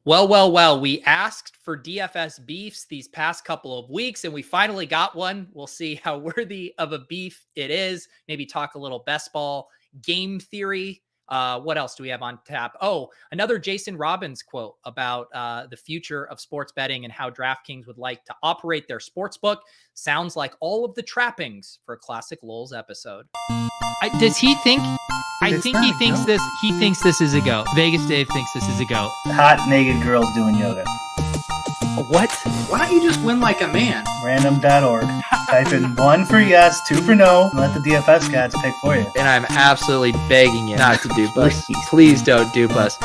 Well. We asked for DFS beefs these past couple of weeks, and we finally got one. We'll see how worthy of a beef it is. Maybe talk a little best ball game theory. What else do we have on tap? Oh, another Jason Robbins quote about the future of sports betting and how DraftKings would like to operate their sports book. Sounds like all of the trappings for a classic Lulz episode. Does he think? I think he thinks this. He thinks this is a go. Vegas Dave thinks this is a go. Hot naked girls doing yoga. What? Why don't you just win like a man? Random.org. Type in 1 for yes, 2 for no, and let the DFS gods pick for you. And I'm absolutely begging you not to dupe us. Please don't dupe us.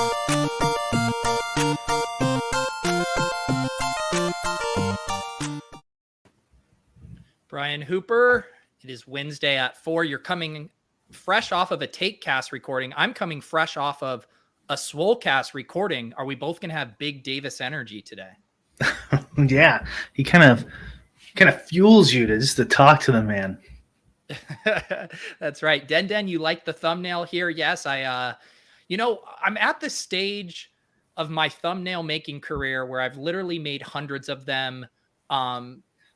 Brian Hooper, it is Wednesday at 4. You're coming fresh off of a Takecast recording. I'm coming fresh off of a Swolecast recording. Are we both going to have big Davis energy today? Yeah, he kind of fuels you to talk to the man. That's right. Den, you like the thumbnail here? Yes, I'm at the stage of my thumbnail making career where I've literally made hundreds of them.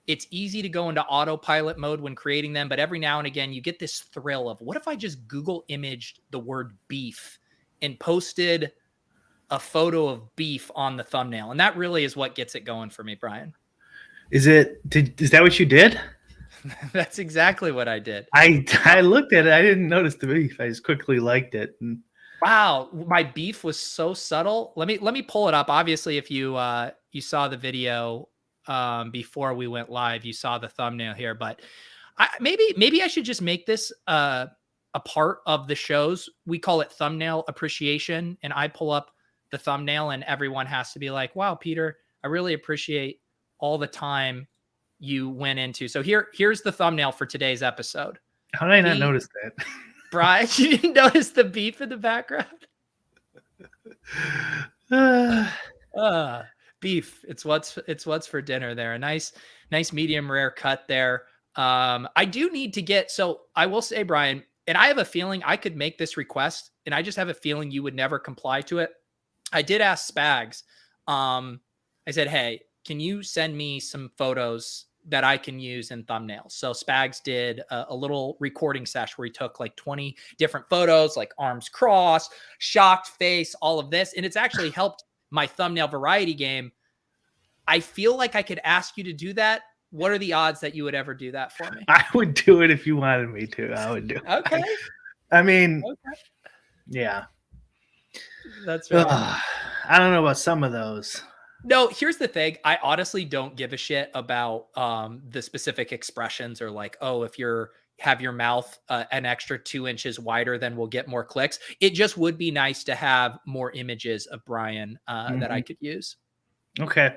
It's easy to go into autopilot mode when creating them, but every now and again you get this thrill of what if I just Google imaged the word beef and posted a photo of beef on the thumbnail. And that really is what gets it going for me, Brian. Is that what you did? That's exactly what I did. I looked at it. I didn't notice the beef. I just quickly liked it. Wow, my beef was so subtle. Let me pull it up. Obviously, if you saw the video before we went live, you saw the thumbnail here, but maybe I should just make this a part of the shows. We call it thumbnail appreciation, and I pull up the thumbnail and everyone has to be like, wow, Peter, I really appreciate all the time you went into. So here's the thumbnail for today's episode. How did I not notice that? Brian, you didn't notice the beef in the background? Beef. It's what's for dinner there. A nice medium rare cut there. I do need to get, so I will say, Brian, and I have a feeling I could make this request, and I just have a feeling you would never comply to it. I did ask Spags. I said, hey, can you send me some photos that I can use in thumbnails? So Spags did a little recording sesh where he took like 20 different photos, like arms crossed, shocked face, all of this. And it's actually helped my thumbnail variety game. I feel like I could ask you to do that. What are the odds that you would ever do that for me? I would do it if you wanted me to. I would do it. Okay. I mean, okay. Yeah. That's right. I don't know about some of those. No, here's the thing. I honestly don't give a shit about the specific expressions or like, oh, if have your mouth an extra 2 inches wider, then we'll get more clicks. It just would be nice to have more images of Brian that I could use. Okay.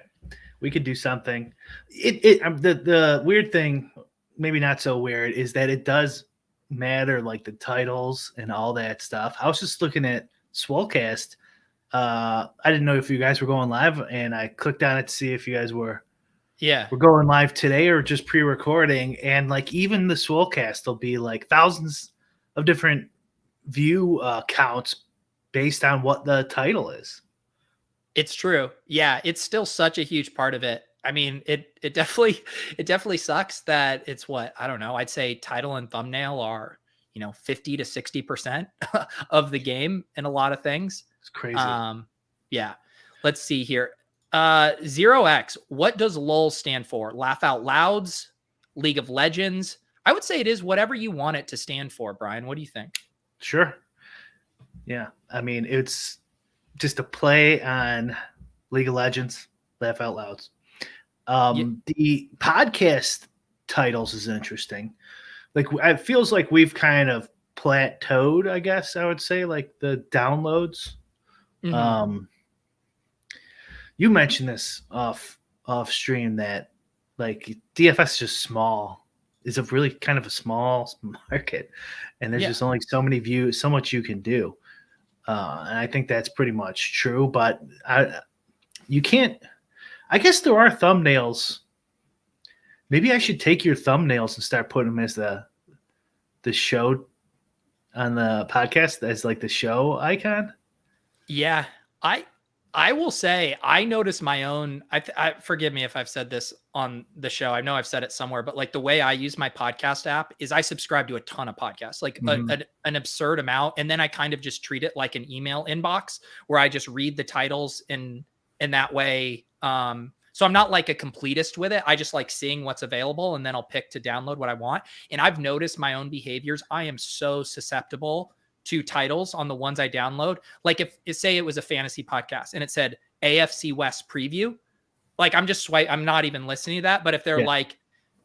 We could do something. The weird thing, maybe not so weird, is that it does matter, like the titles and all that stuff. I was just looking at Swolecast. I didn't know if you guys were going live, and I clicked on it to see if you guys were going live today or just pre-recording. And like even the Swolecast will be like thousands of different view counts based on what the title is. It's true. Yeah, it's still such a huge part of it. I mean, it definitely sucks that it's what, I don't know, I'd say title and thumbnail are, 50 to 60% of the game in a lot of things. It's crazy. Yeah. Let's see here. 0x, what does LOL stand for? Laugh Out Louds, League of Legends? I would say it is whatever you want it to stand for, Brian. What do you think? Sure. Yeah. I mean, it's just a play on League of Legends, Laugh Out Louds. The podcast titles is interesting. Like, it feels like we've kind of plateaued, I guess I would say, like the downloads. Mm-hmm. You mentioned this off stream that like DFS is just small. Is a really kind of a small market, and there's just only so many views, so much you can do. And I think that's pretty much true, but you can't. I guess there are thumbnails. Maybe I should take your thumbnails and start putting them as the show on the podcast as like the show icon. Yeah, I will say I noticed my own. I forgive me if I've said this on the show. I know I've said it somewhere, but like the way I use my podcast app is I subscribe to a ton of podcasts, like an absurd amount, and then I kind of just treat it like an email inbox where I just read the titles and that way. So I'm not like a completist with it. I just like seeing what's available, and then I'll pick to download what I want. And I've noticed my own behaviors. I am so susceptible to titles on the ones I download. Like if say it was a fantasy podcast and it said AFC West preview, like I'm not even listening to that. But if they're like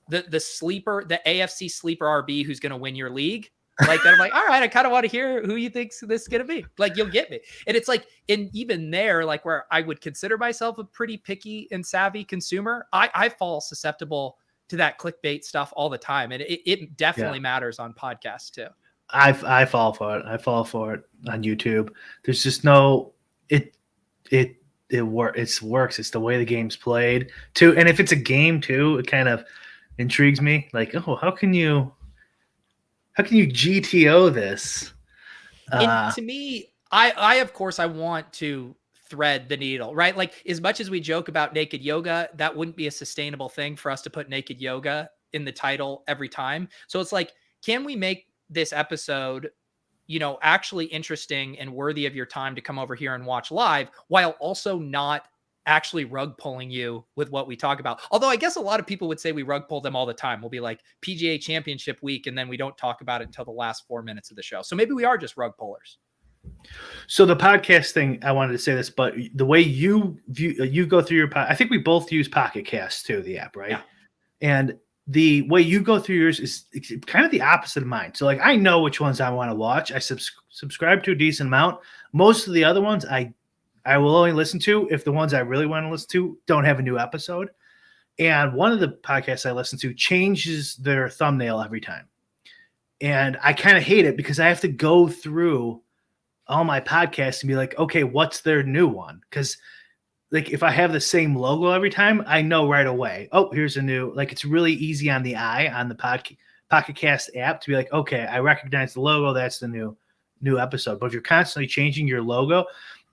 the sleeper, the AFC sleeper RB who's going to win your league, like then I'm like, all right, I kind of want to hear who you think this is going to be. Like you'll get me. And it's like, and even there, like where I would consider myself a pretty picky and savvy consumer, I fall susceptible to that clickbait stuff all the time. And it definitely matters on podcasts too. I fall for it. I fall for it on YouTube. There's just no it works. It's the way the game's played too. And if it's a game too, it kind of intrigues me. Like, oh, how can you GTO this? And to me, I of course I want to thread the needle, right? Like as much as we joke about naked yoga, that wouldn't be a sustainable thing for us to put naked yoga in the title every time. So it's like, can we make this episode, actually interesting and worthy of your time to come over here and watch live while also not actually rug pulling you with what we talk about? Although I guess a lot of people would say we rug pull them all the time. We'll be like PGA Championship week, and then we don't talk about it until the last 4 minutes of the show. So maybe we are just rug pullers. So the podcast thing, I wanted to say this, but the way you go through your I think we both use Pocket Cast too, the app, right? Yeah. And the way you go through yours is kind of the opposite of mine. So like, I know which ones I want to watch. I subscribe to a decent amount. Most of the other ones I will only listen to if the ones I really want to listen to don't have a new episode. And one of the podcasts I listen to changes their thumbnail every time. And I kind of hate it because I have to go through all my podcasts and be like, okay, what's their new one? Because like if I have the same logo every time, I know right away. Oh, here's a new. Like it's really easy on the eye on the Pocket Cast app to be like, okay, I recognize the logo. That's the new episode. But if you're constantly changing your logo,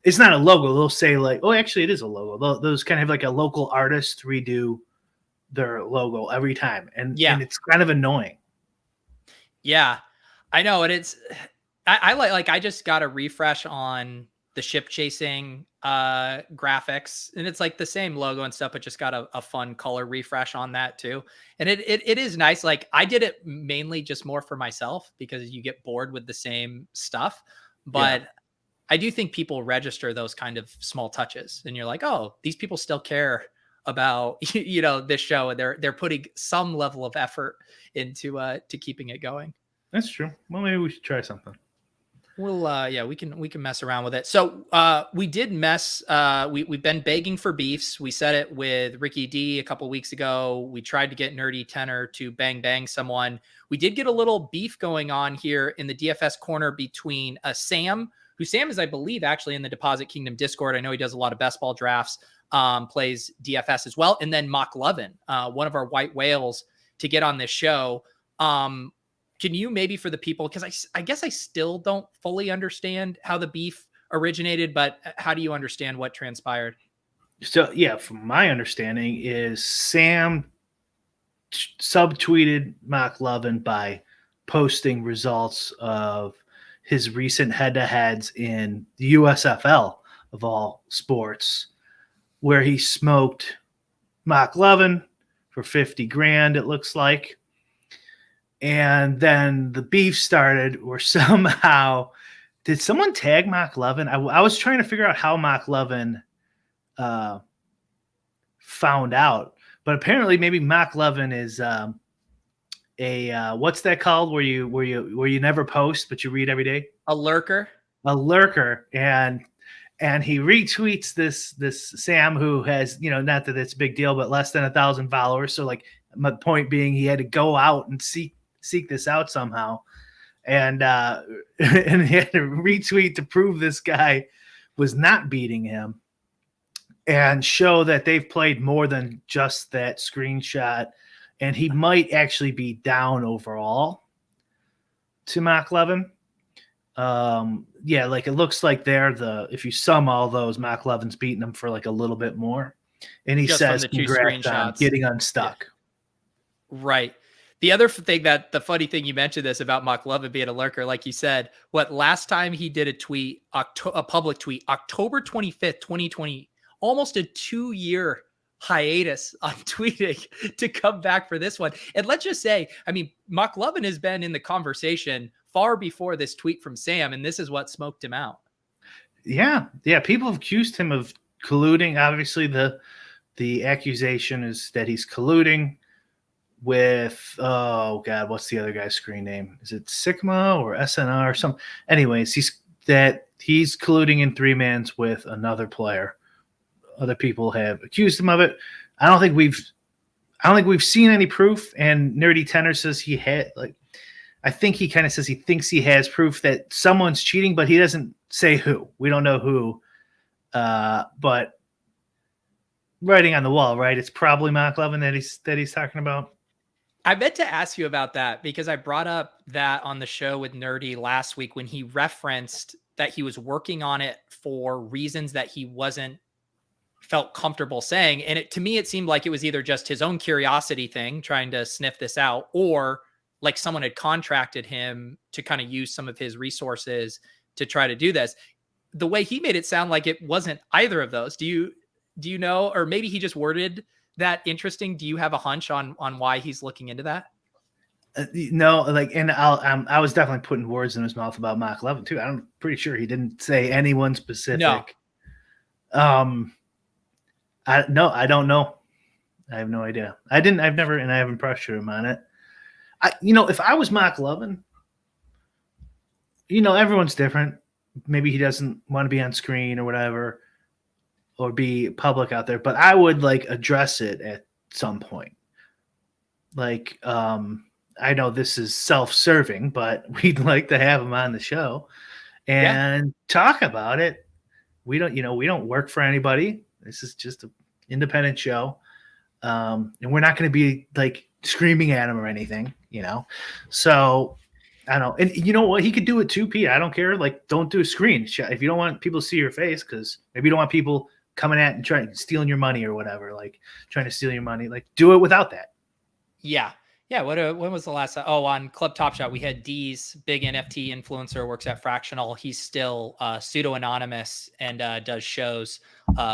it's not a logo. They'll say like, oh, actually, it is a logo. Those kind of like a local artist redo their logo every time, and it's kind of annoying. Yeah, I know, and I like I just got a refresh on the ship chasing graphics, and it's like the same logo and stuff, but just got a fun color refresh on that too. And it is nice. Like I did it mainly just more for myself because you get bored with the same stuff, but I do think people register those kind of small touches, and you're like, oh, these people still care about this show, and they're putting some level of effort into to keeping it going. That's true. Well, maybe we should try something. We'll we can mess around with it. So we did mess. We've been begging for beefs. We said it with Ricky D a couple weeks ago. We tried to get Nerdy Tenor to bang someone. We did get a little beef going on here in the DFS corner between Sam, who Sam is, I believe, actually in the Deposit Kingdom Discord. I know he does a lot of best ball drafts, plays DFS as well, and then Moklovin, one of our white whales, to get on this show. Can you maybe for the people, because I guess I still don't fully understand how the beef originated, but how do you understand what transpired? So, yeah, from my understanding is Sam subtweeted Moklovin by posting results of his recent head-to-heads in the USFL of all sports, where he smoked Moklovin for 50 grand, it looks like. And then the beef started where somehow did someone tag Moklovin? I was trying to figure out how Moklovin found out, but apparently maybe Moklovin is a what's that called where you never post but you read every day? A lurker. And he retweets this Sam who has, not that it's a big deal, but less than 1,000 followers. So like my point being, he had to go out and seek this out somehow, and he had to retweet to prove this guy was not beating him and show that they've played more than just that screenshot, and he might actually be down overall to Moklovin. Yeah, like it looks like if you sum all those, Moklovin's beating him for like a little bit more. And he Just from says, the two congrats on screenshots. getting Yeah. unstuck. Right. The other thing the funny thing you mentioned this about Moklovin being a lurker, like you said, last time he did a tweet, a public tweet, October 25th, 2020, almost a 2-year hiatus on tweeting to come back for this one. And let's just say, I mean, Moklovin has been in the conversation far before this tweet from Sam, and this is what smoked him out. Yeah. Yeah. People have accused him of colluding. Obviously, the accusation is that he's colluding with, oh God, what's the other guy's screen name? Is it Sigma or SNR or something? Anyways, he's colluding in 3-mans with another player. Other people have accused him of it. I don't think we've seen any proof. And Nerdy Tenor says he had, like, I think he kind of says he thinks he has proof that someone's cheating, but he doesn't say who. We don't know who. But writing on the wall, right? It's probably Moklovin that he's talking about. I meant to ask you about that because I brought up that on the show with Nerdy last week when he referenced that he was working on it for reasons that he felt comfortable saying. And to me, it seemed like it was either just his own curiosity thing, trying to sniff this out, or like someone had contracted him to kind of use some of his resources to try to do this. The way he made it sound like it wasn't either of those. Do you know, or maybe he just worded that interesting? Do you have a hunch on why he's looking into that? No, like, and I was definitely putting words in his mouth about Moklovin too. I'm pretty sure he didn't say anyone specific. No. I don't know. I have no idea. I haven't pressured him on it. If I was Moklovin, everyone's different. Maybe he doesn't want to be on screen or whatever, or be public out there, but I would like address it at some point. Like, I know this is self-serving, but we'd like to have him on the show and talk about it. We don't work for anybody. This is just an independent show. And we're not going to be like screaming at him or anything, So I don't know. And you know what? He could do it too, Pete. I don't care. Like, don't do a screen shot. If you don't want people to see your face, because maybe you don't want people coming at and stealing your money or whatever, like trying to steal your money, like do it without that. Yeah. Yeah. When was the last time? Oh, on Club Top Shot, we had D's, big NFT influencer, works at Fractional. He's still pseudo anonymous and does shows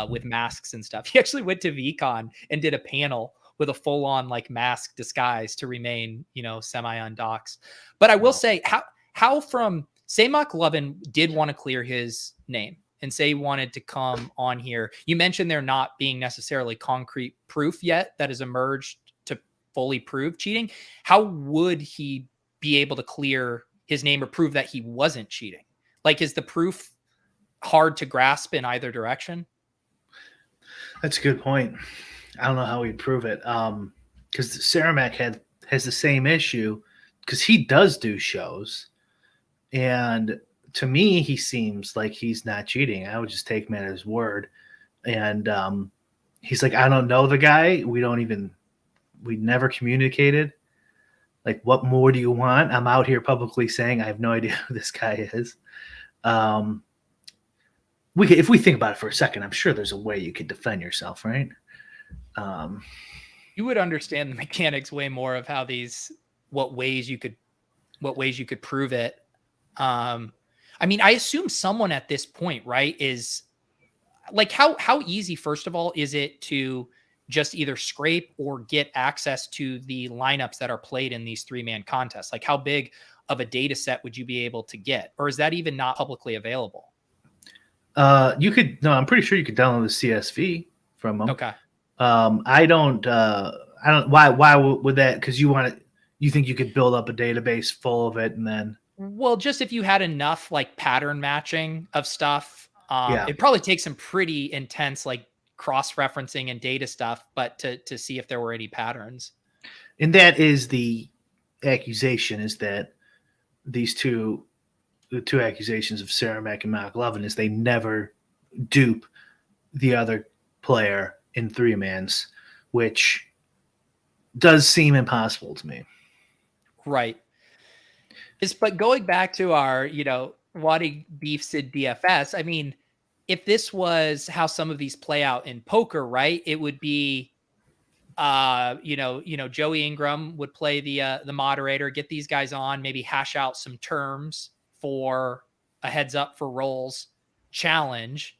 with masks and stuff. He actually went to VCon and did a panel with a full on like mask disguise to remain, semi undoxed. But I will say how from say Moklovin did want to clear his name and say he wanted to come on here. You mentioned there not being necessarily concrete proof yet that has emerged to fully prove cheating. How would he be able to clear his name or prove that he wasn't cheating? Like, is the proof hard to grasp in either direction? That's a good point. I don't know how he'd prove it. Because Cermak has the same issue because he does do shows. And to me, he seems like he's not cheating. I would just take him at his word. And he's like, I don't know the guy. We never communicated. Like, what more do you want? I'm out here publicly saying I have no idea who this guy is. If we think about it for a second, I'm sure there's a way you could defend yourself, right? You would understand the mechanics way more of how what ways you could prove it. I mean, I assume someone at this point, right, is like, how easy, first of all, is it to just either scrape or get access to the lineups that are played in these 3-man contests? Like, how big of a data set would you be able to get? Or is that even not publicly available? I'm pretty sure you could download the CSV from them. Okay. I don't, why would that? Cause you think you could build up a database full of it and then. Well, just if you had enough like pattern matching of stuff, it probably takes some pretty intense like cross-referencing and data stuff, but to see if there were any patterns. And that is the accusation, is that the two accusations of Cermak and Moklovin is they never dupe the other player in 3-mans, which does seem impossible to me. Right. But going back to our, wanting beefs in DFS. I mean, if this was how some of these play out in poker, right? It would be Joey Ingram would play the moderator, get these guys on, maybe hash out some terms for a heads up for rolls challenge.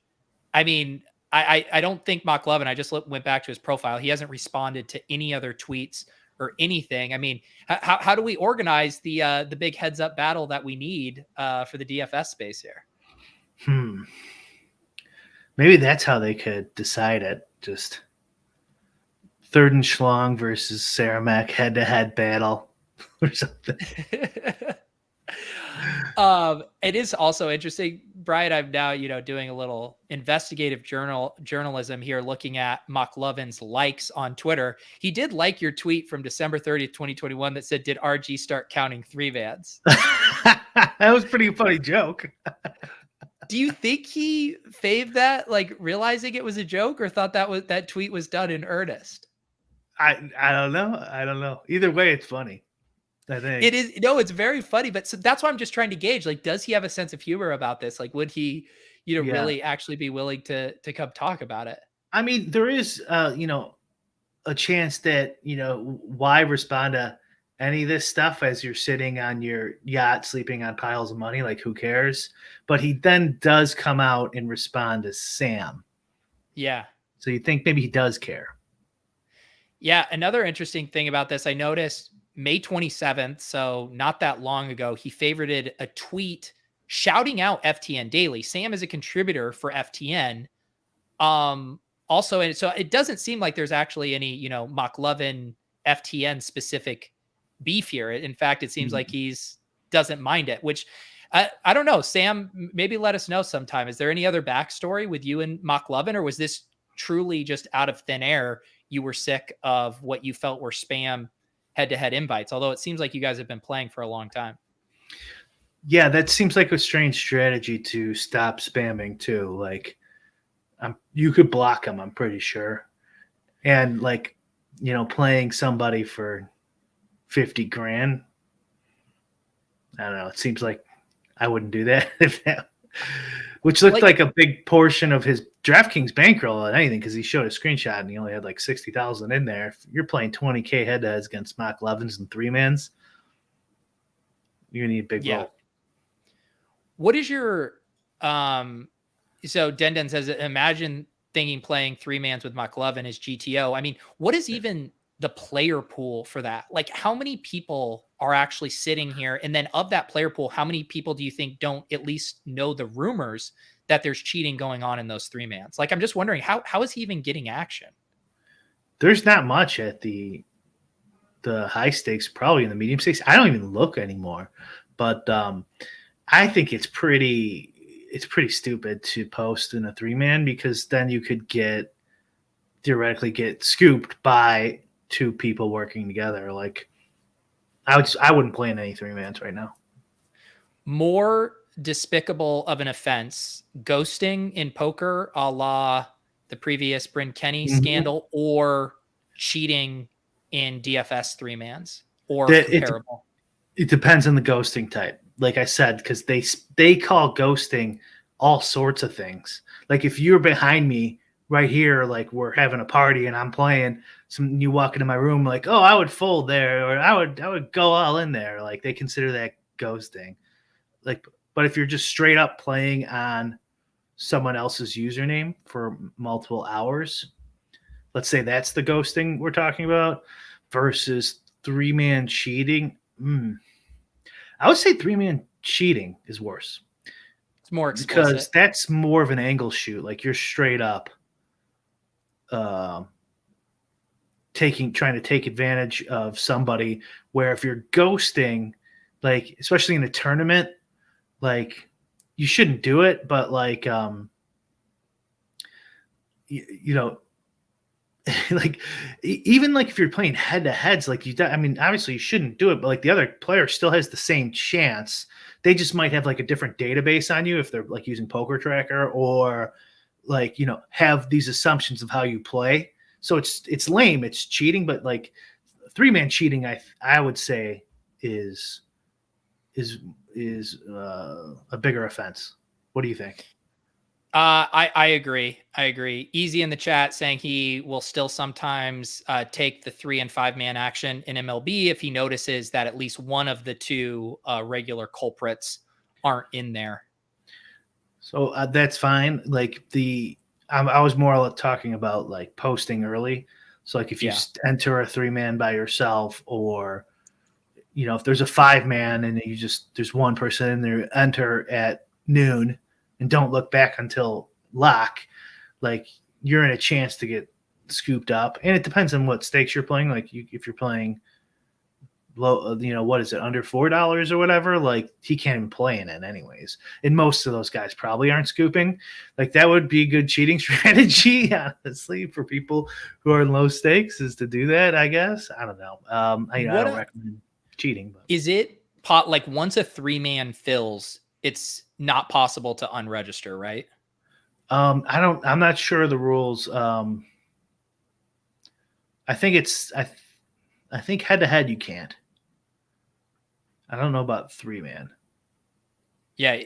I mean, I don't think Moklovin, I just went back to his profile. He hasn't responded to any other tweets or anything. I mean, how do we organize the big heads up battle that we need for the DFS space here? Maybe that's how they could decide it. Just Third and Schlong versus Saramac head-to-head battle or something. It is also interesting, Brian. I'm now, doing a little investigative journalism here, looking at Moklovin's likes on Twitter. He did like your tweet from December 30th, 2021 that said, "Did RG start counting 3-mans?" That was a pretty funny joke. Do you think he faved that, like realizing it was a joke, or thought that tweet was done in earnest? I don't know. Either way, it's funny. I think it is. No, it's very funny, but so that's why I'm just trying to gauge. Like, does he have a sense of humor about this? Like, would he, really actually be willing to come talk about it? I mean, there is, a chance that why respond to any of this stuff as you're sitting on your yacht sleeping on piles of money? Like, who cares? But he then does come out and respond to Sam. Yeah. So you think maybe he does care. Yeah. Another interesting thing about this, I noticed May 27th, so not that long ago, he favorited a tweet shouting out FTN Daily. Sam is a contributor for FTN. Also, and so it doesn't seem like there's actually any, Moklovin FTN specific beef here. In fact, it seems like he's doesn't mind it, which I don't know. Sam, maybe let us know sometime. Is there any other backstory with you and Moklovin, or was this truly just out of thin air? You were sick of what you felt were spam head-to-head invites, although it seems like you guys have been playing for a long time. Yeah, that seems like a strange strategy to stop spamming too. Like, you could block them, I'm pretty sure. And like, playing somebody for 50 grand. I don't know. It seems like I wouldn't do that. Which looked like a big portion of his DraftKings bankroll and anything, because he showed a screenshot and he only had like 60,000 in there. If you're playing 20K head-to-heads against Moklovins and 3-mans, you need a big roll. What is your so Denden says, imagine thinking playing 3-mans with Moklovin is GTO. I mean, what is even the player pool for that? Like, how many people are actually sitting here? And then of that player pool, how many people do you think don't at least know the rumors that there's cheating going on in those 3-mans? Like, I'm just wondering, how is he even getting action? There's not much at the high stakes, probably in the medium stakes. I don't even look anymore, but I think it's pretty stupid to post in a 3-man, because then you could theoretically get scooped by two people working together. Like, I wouldn't play in any 3-mans right now. More despicable of an offense, ghosting in poker, a la the previous Bryn Kenny scandal, or cheating in DFS 3-mans, or comparable? It depends on the ghosting type. Like I said, because they call ghosting all sorts of things. Like, if you're behind me right here, like we're having a party and I'm playing, you walk into my room, like, oh, I would fold there, or I would go all in there. Like, they consider that ghosting. Like, but if you're just straight up playing on someone else's username for multiple hours, let's say that's the ghosting we're talking about, versus 3-man cheating. I would say 3-man cheating is worse. It's more explicit. Because that's more of an angle shoot. Like, you're straight up trying to take advantage of somebody, where if you're ghosting, like, especially in a tournament, like, you shouldn't do it, but like, like, even like if you're playing head-to-heads, like, obviously you shouldn't do it, but like, the other player still has the same chance. They just might have like a different database on you if they're like using Poker Tracker, or like, have these assumptions of how you play. So it's lame, it's cheating. But like, 3-man cheating, I would say is is a bigger offense. What do you think? I agree. I agree. Easy in the chat saying he will still sometimes take the 3 and 5 man action in MLB if he notices that at least one of the two regular culprits aren't in there. So that's fine. Like I was more talking about like posting early. So like if you enter a 3-man by yourself, or if there's a 5-man and there's one person in there, enter at noon and don't look back until lock, like you're in a chance to get scooped up. And it depends on what stakes you're playing. Like if you're playing low, what is it, under $4 or whatever, like he can't even play in it anyways. And most of those guys probably aren't scooping. Like that would be a good cheating strategy, honestly, for people who are in low stakes, is to do that, I guess. I don't know. I don't recommend cheating. But. Is it like once a 3-man fills, it's not possible to unregister, right? I'm not sure of the rules. I think I think head to head you can't. I don't know about 3-man. Yeah,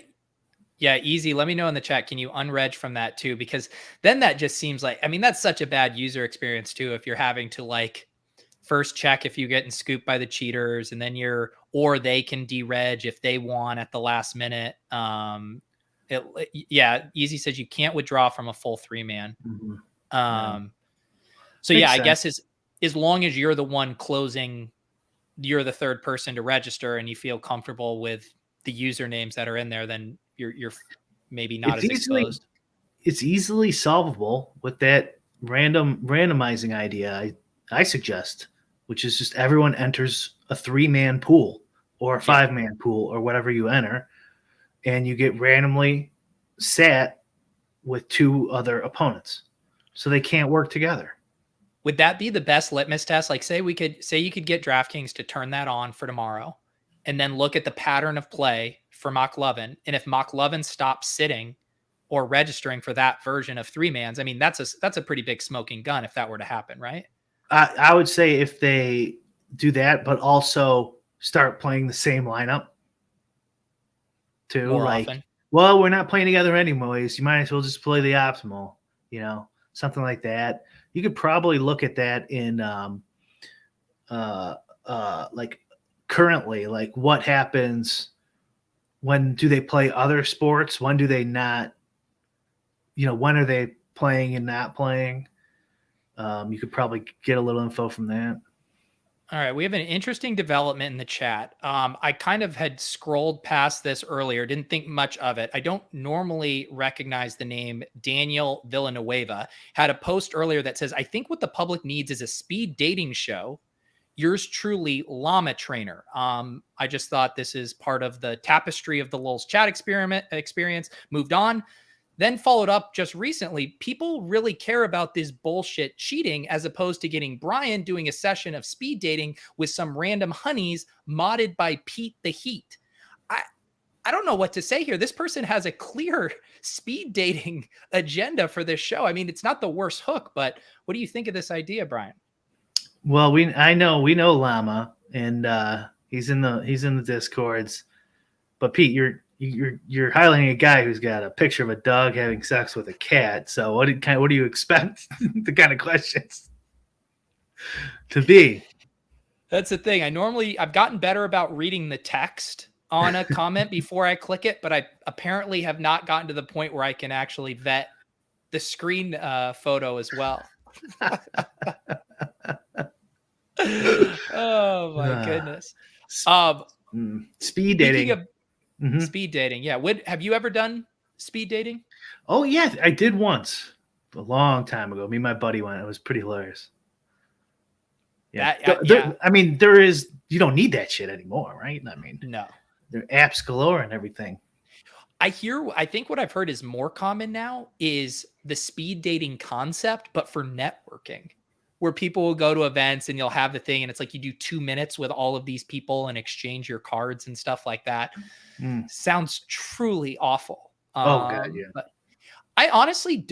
easy. Let me know in the chat. Can you unreg from that too? Because then that just seems like, that's such a bad user experience too. If you're having to like first check if you're getting scooped by the cheaters, and then or they can dereg if they want at the last minute. Easy says you can't withdraw from a full 3-man. Mm-hmm. So yeah, I guess as long as you're the one closing, you're the third person to register and you feel comfortable with the usernames that are in there, then you're maybe not exposed. It's easily solvable with that randomizing idea I suggest, which is just everyone enters a 3-man pool or a 5-man pool or whatever you enter, and you get randomly sat with 2 other opponents, so they can't work together. Would that be the best litmus test? Like say you could get DraftKings to turn that on for tomorrow and then look at the pattern of play for Moklovin. And if Moklovin stops sitting or registering for that version of 3-mans, that's a pretty big smoking gun if that were to happen, right? I would say if they do that, but also start playing the same lineup too. More often. Well, we're not playing together anyways. You might as well just play the optimal, something like that. You could probably look at that in like currently, like what happens when do they play other sports? When do they not? When are they playing and not playing? You could probably get a little info from that. All right. We have an interesting development in the chat. I kind of had scrolled past this earlier, didn't think much of it. I don't normally recognize the name. Daniel Villanueva had a post earlier that says, I think what the public needs is a speed dating show. Yours truly, Llama Trainer. I just thought this is part of the tapestry of the Lulz chat experience. Moved on. Then followed up just recently, people really care about this bullshit cheating as opposed to getting Brian doing a session of speed dating with some random honeys modded by Pete the Heat. I don't know what to say here. This person has a clear speed dating agenda for this show. It's not the worst hook, but what do you think of this idea, Brian? Well, we know Llama, and he's in the Discords. But Pete, you're highlighting a guy who's got a picture of a dog having sex with a cat. So what do you expect the kind of questions to be? That's the thing. I've gotten better about reading the text on a comment before I click it, but I apparently have not gotten to the point where I can actually vet the screen photo as well. Oh my goodness. Speed dating. Speed dating. Yeah. Have you ever done speed dating? Oh yeah, I did once a long time ago. Me and my buddy went. It was pretty hilarious. Yeah. You don't need that shit anymore, right? No. There are apps galore and everything. I think what I've heard is more common now is the speed dating concept, but for networking, where people will go to events and you'll have the thing and it's like you do 2 minutes with all of these people and exchange your cards and stuff like that. Sounds truly awful. God, yeah. But I honestly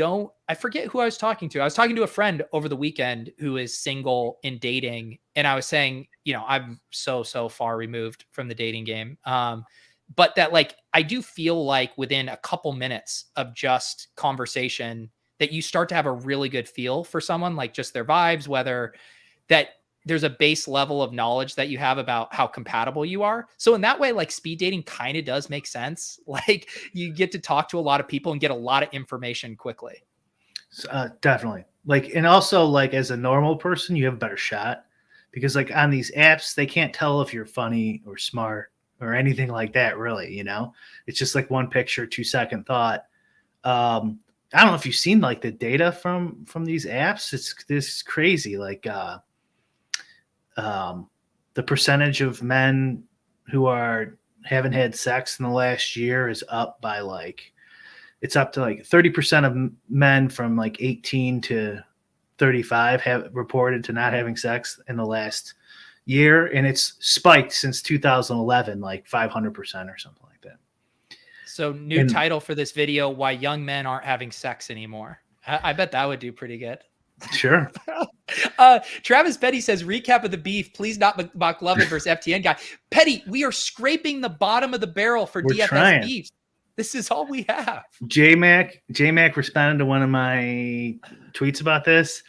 I forget who I was talking to. I was talking to a friend over the weekend who is single and dating. And I was saying, I'm so far removed from the dating game. but that like, I do feel like within a couple minutes of just conversation that you start to have a really good feel for someone, like just their vibes, whether that there's a base level of knowledge that you have about how compatible you are. So in that way, like speed dating kind of does make sense. Like you get to talk to a lot of people and get a lot of information quickly. Definitely. Like, and also like as a normal person, you have a better shot because like on these apps, they can't tell if you're funny or smart or anything like that, really, you know, it's just like one picture, 2-second thought. I don't know if you've seen like the data from these apps. It's this crazy. Like, the percentage of men who haven't had sex in the last year is up by like, it's up to like 30% of men from like 18 to 35 have reported to not having sex in the last year. And it's spiked since 2011, like 500% or something like that. So title for this video, why young men aren't having sex anymore. I bet that would do pretty good. Sure. Travis Petty says, recap of the beef, please not Moklovin versus FTN guy. Petty, we are scraping the bottom of the barrel for DFS beefs. This is all we have. J-Mac responded to one of my tweets about this,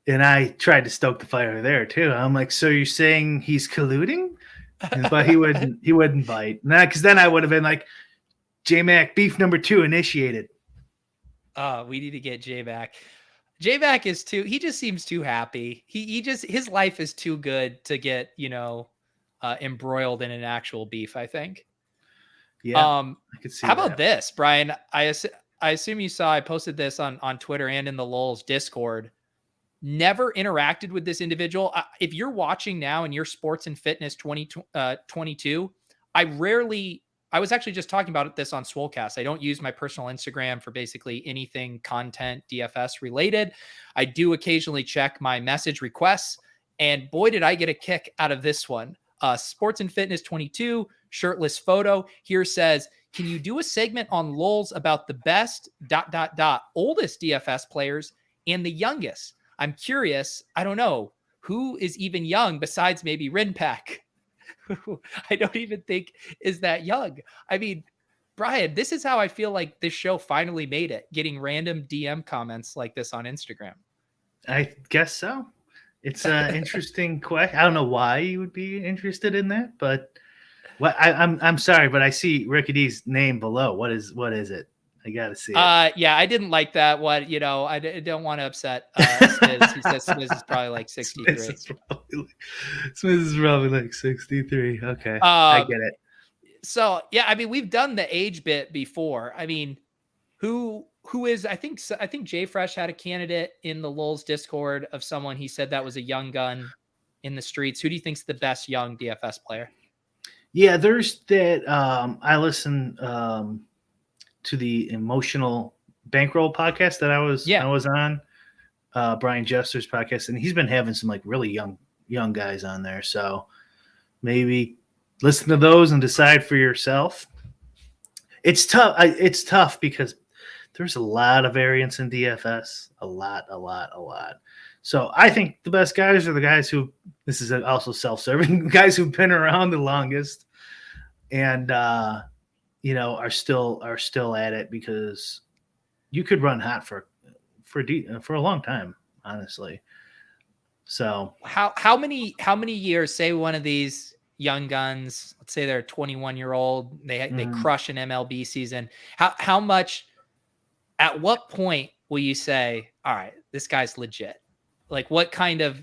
and I tried to stoke the fire there too. I'm like, so you're saying he's colluding? But he wouldn't bite. Nah, because then I would have been like, J-Mac, beef number 2 initiated. We need to get J-Mac. J-Mac is he just seems too happy. His life is too good to get, embroiled in an actual beef, I think. Yeah. I could see how about this, Brian? I assume you saw, I posted this on Twitter and in the Lulz Discord. Never interacted with this individual. If you're watching now and you're sports and fitness 2022, I was actually just talking about this on Swolecast. I don't use my personal Instagram for basically anything content DFS related. I do occasionally check my message requests, and boy, did I get a kick out of this one. Sports and Fitness 22 shirtless photo here says, can you do a segment on Lulz about the best ... oldest DFS players and the youngest? I'm curious. I don't know who is even young besides maybe Rinpack. I don't even think is that young. I mean, Brian, this is how I feel like this show finally made it, getting random DM comments like this on Instagram. I guess so. It's an interesting question. I don't know why you would be interested in that, but I'm sorry, but I see Ricky D's name below. What is it? I gotta see it. Yeah, I didn't like that. I don't want to upset Smiz. He says Smiz is probably like 63. Smiz is probably like 63. Okay, I get it. So yeah, I mean, we've done the age bit before. I mean, who is? I think Jay Fresh had a candidate in the Lulz Discord of someone he said that was a young gun in the streets. Who do you think's the best young DFS player? Yeah, there's that. I listen to the Emotional Bankroll podcast that I was on, Brian Jester's podcast, and he's been having some like really young guys on there. So maybe listen to those and decide for yourself. It's tough. It's tough because there's a lot of variance in DFS, a lot. So I think the best guys are the guys who, this is also self-serving, guys who've been around the longest and, are still at it, because you could run hot for a long time, honestly. So how many years, say one of these young guns, let's say they're a 21-year-old, they crush an MLB season. How much, at what point will you say, all right, this guy's legit? Like, what kind of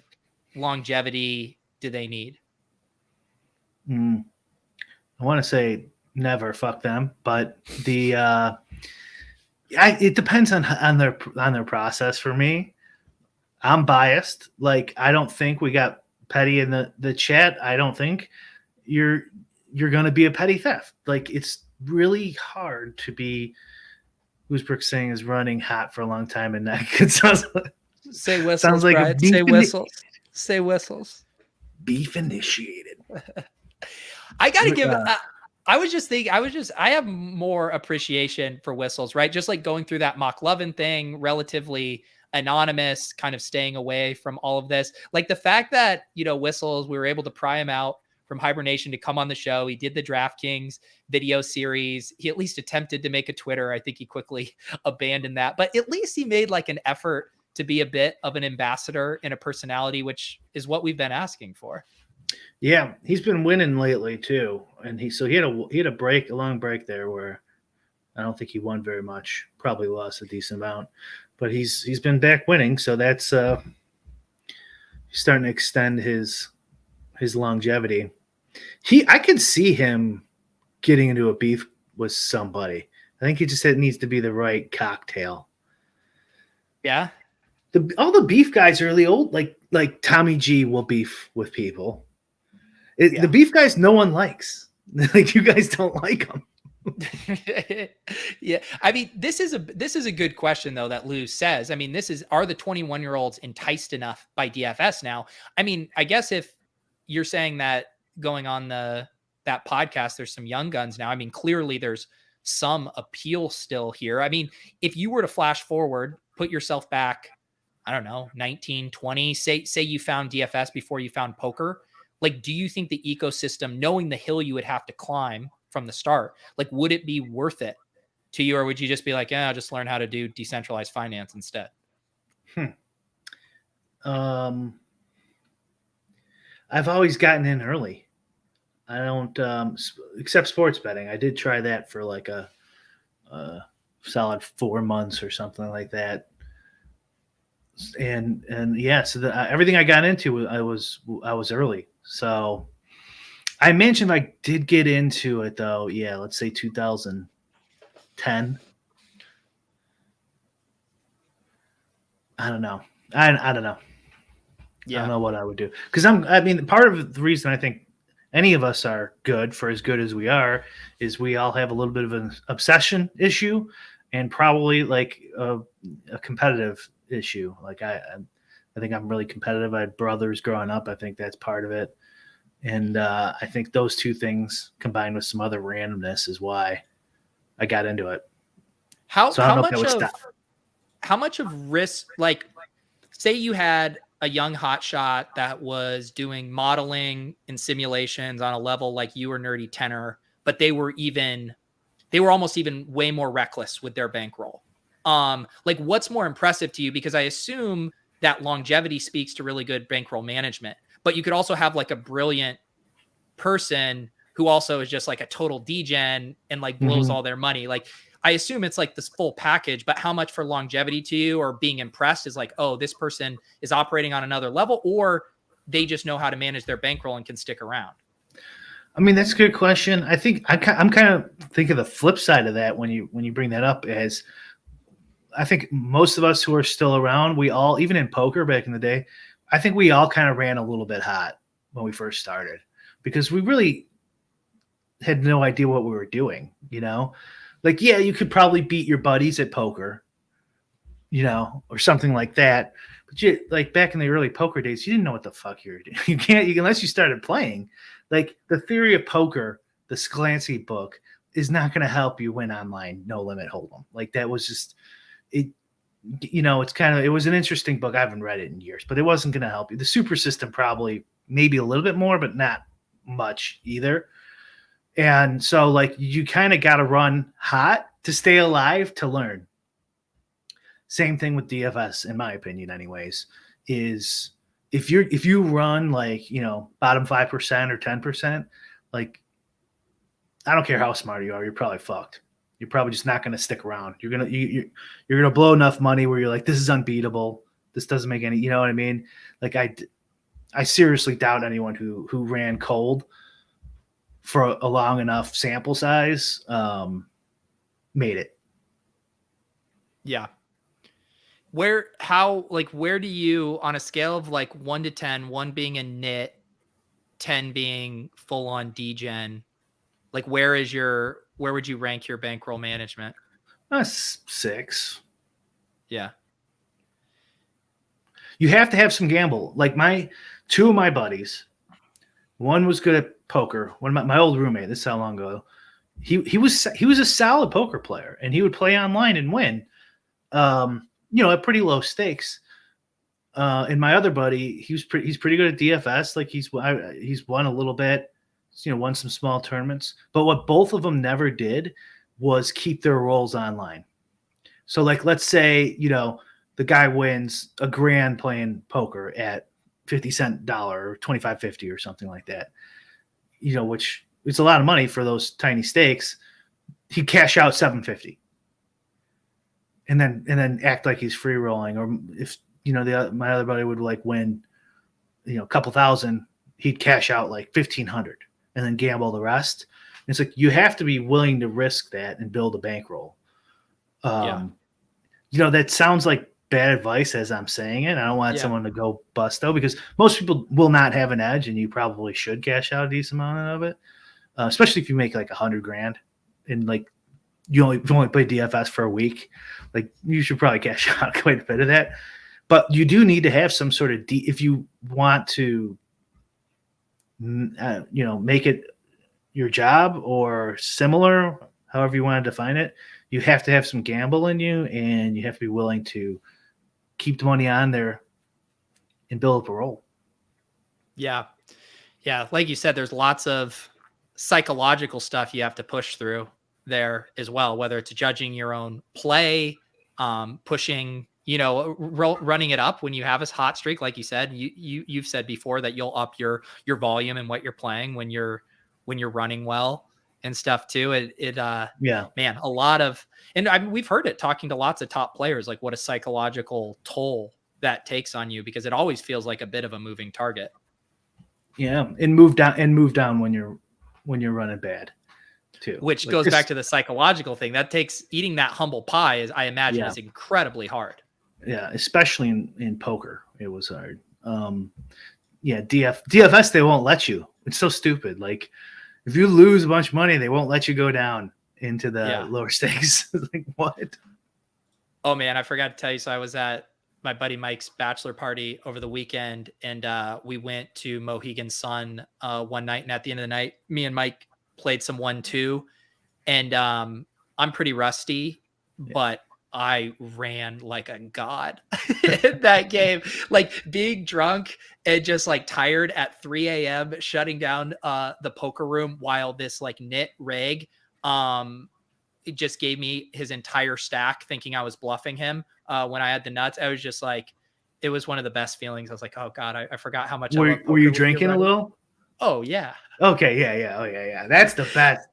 longevity do they need? I want to say never, fuck them, but it depends on their process. For me, I'm biased. Like, I don't think we got Petty in the chat. I don't think you're going to be a petty theft. Like, it's really hard to be. Who's Brooks saying is running hot for a long time, and that sounds like. Say whistles. Sounds like Brad. Say whistles. Say whistles. Beef initiated. I gotta give. I have more appreciation for whistles, right? Just like going through that Moklovin thing, relatively anonymous, kind of staying away from all of this. Like the fact that whistles, we were able to pry him out from hibernation to come on the show. He did the DraftKings video series. He at least attempted to make a Twitter. I think he quickly abandoned that, but at least he made like an effort to be a bit of an ambassador and a personality, which is what we've been asking for. Yeah, he's been winning lately too, and he had a long break there where I don't think he won very much. Probably lost a decent amount, but he's been back winning, so that's he's starting to extend his longevity. I could see him getting into a beef with somebody. I think it needs to be the right cocktail. Yeah. All the beef guys are really old, like Tommy G will beef with people. The beef guys no one likes. Like, you guys don't like them. Yeah. I mean, this is a good question though that Lou says. I mean, are the 21-year-olds enticed enough by DFS now? I mean, I guess if you're saying that going on that podcast, there's some young guns now. I mean, clearly there's some appeal still here. I mean, if you were to flash forward, put yourself back, I don't know, 19, 20, say you found DFS before you found poker. Like, do you think the ecosystem, knowing the hill you would have to climb from the start, like, would it be worth it to you? Or would you just be like, I'll just learn how to do decentralized finance instead? I've always gotten in early. I don't, except sports betting. I did try that for like a solid 4 months or something like that. And yeah, so everything I got into, I was early. So I mentioned I did get into it though. Yeah, let's say 2010. I don't know. I don't know. Yeah. I don't know what I would do, because part of the reason I think any of us are good for as good as we are is we all have a little bit of an obsession issue, and probably like a competitive issue. Like I think I'm really competitive. I had brothers growing up. I think that's part of it. And I think those two things combined with some other randomness is why I got into it. How much of risk, like, say you had a young hotshot that was doing modeling and simulations on a level like you or Nerdy Tenor, but they were almost even way more reckless with their bankroll. Like, what's more impressive to you? Because I assume that longevity speaks to really good bankroll management, but you could also have like a brilliant person who also is just like a total degen and like blows all their money. Like, I assume it's like this full package, but how much for longevity to you, or being impressed is like, oh, this person is operating on another level, or they just know how to manage their bankroll and can stick around? I mean, that's a good question. I think I'm kind of thinking the flip side of that when you bring that up is, I think most of us who are still around, we all, even in poker back in the day, I think we all kind of ran a little bit hot when we first started, because we really had no idea what we were doing, you know? Like, yeah, you could probably beat your buddies at poker, you know, or something like that. But like back in the early poker days, you didn't know what the fuck you were doing. You can't, unless you started playing. Like, the theory of poker, the Sclancy book, is not going to help you win online no limit hold'em. Like, that was just it. You know, it was an interesting book. I haven't read it in years, but it wasn't going to help you. The super system probably maybe a little bit more, but not much either. And so, like, you kind of got to run hot to stay alive to learn. Same thing with DFS, in my opinion, anyways, is if you run like, you know, bottom 5% or 10%, like, I don't care how smart you are, you're probably fucked. You're probably just not going to stick around. You're going to blow enough money where you're like, this is unbeatable. This doesn't make any, you know what I mean? Like, I seriously doubt anyone who ran cold for a long enough sample size made it. Yeah. Where do you, on a scale of like 1 to 10, 1 being a nit, 10 being full on degen, like, where would you rank your bankroll management? 6. Yeah. You have to have some gamble. Like, two of my buddies, one was good at poker. One of my old roommate, this is how long ago, he was a solid poker player, and he would play online and win, you know, at pretty low stakes. And my other buddy, he's pretty good at DFS. Like, he's won a little bit. won some small tournaments. But what both of them never did was keep their rolls online. So, like, let's say, the guy wins a grand playing poker at 50-cent dollar or 25.50 or something like that, which it's a lot of money for those tiny stakes. He'd cash out 750 and then act like he's free rolling. Or if, my other buddy would like win, a couple thousand, he'd cash out like 1,500 and then gamble the rest. And it's like, you have to be willing to risk that and build a bankroll. That sounds like bad advice as I'm saying it. I don't want someone to go bust though, because most people will not have an edge, and you probably should cash out a decent amount of it, especially if you make like $100,000 and like you only play DFS for a week. Like, you should probably cash out quite a bit of that. But you do need to have some sort of if you want to, make it your job or similar, however you want to define it. You have to have some gamble in you, and you have to be willing to keep the money on there and build up a roll. Yeah. Yeah. Like you said, there's lots of psychological stuff you have to push through there as well, whether it's judging your own play, pushing, running it up when you have a hot streak. Like you said, you've said before that you'll up your volume and what you're playing when you're running well and stuff too. Man, a lot of, and we've heard it talking to lots of top players, like what a psychological toll that takes on you, because it always feels like a bit of a moving target. Yeah. And move down when you're running bad too. Which goes back to the psychological thing that takes eating that humble pie is incredibly hard. Yeah. Especially in poker, it was hard. DFS, they won't let you. It's so stupid. Like, if you lose a bunch of money, they won't let you go down into the lower stakes. Like, what? Oh man, I forgot to tell you. So I was at my buddy Mike's bachelor party over the weekend, and we went to Mohegan Sun one night. And at the end of the night, me and Mike played some 1-2, and I'm pretty rusty, but I ran like a god in that game, like being drunk and just like tired at 3 a.m. shutting down the poker room while this like knit reg it just gave me his entire stack, thinking I was bluffing him when I had the nuts. I was just like, it was one of the best feelings. I was like, oh God, I forgot how much I love poker. Were you drinking a little? Oh yeah. Okay. Yeah. Oh yeah. That's the best.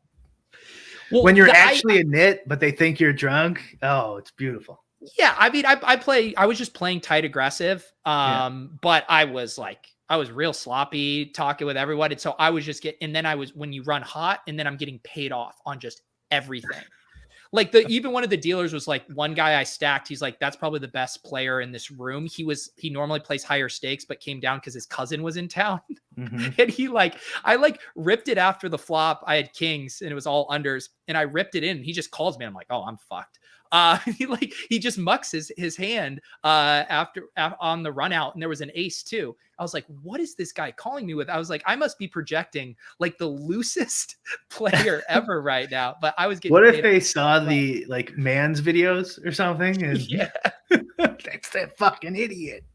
Well, when you're actually a nit, but they think you're drunk. Oh, it's beautiful. Yeah. I mean, I was just playing tight aggressive. But I was real sloppy talking with everyone. And so I was just when you run hot, and then I'm getting paid off on just everything. Like even one of the dealers was like, one guy I stacked, he's like, that's probably the best player in this room. He normally plays higher stakes, but came down because his cousin was in town. Mm-hmm. And I ripped it after the flop. I had kings and it was all unders, and I ripped it in. He just calls me. I'm like, oh, I'm fucked. He just mucks his hand after on the run out, and there was an ace too. I was like, what is this guy calling me with? I was like, I must be projecting like the loosest player ever right now. But I was getting. What if they saw the like man's videos or something? And that's that fucking idiot.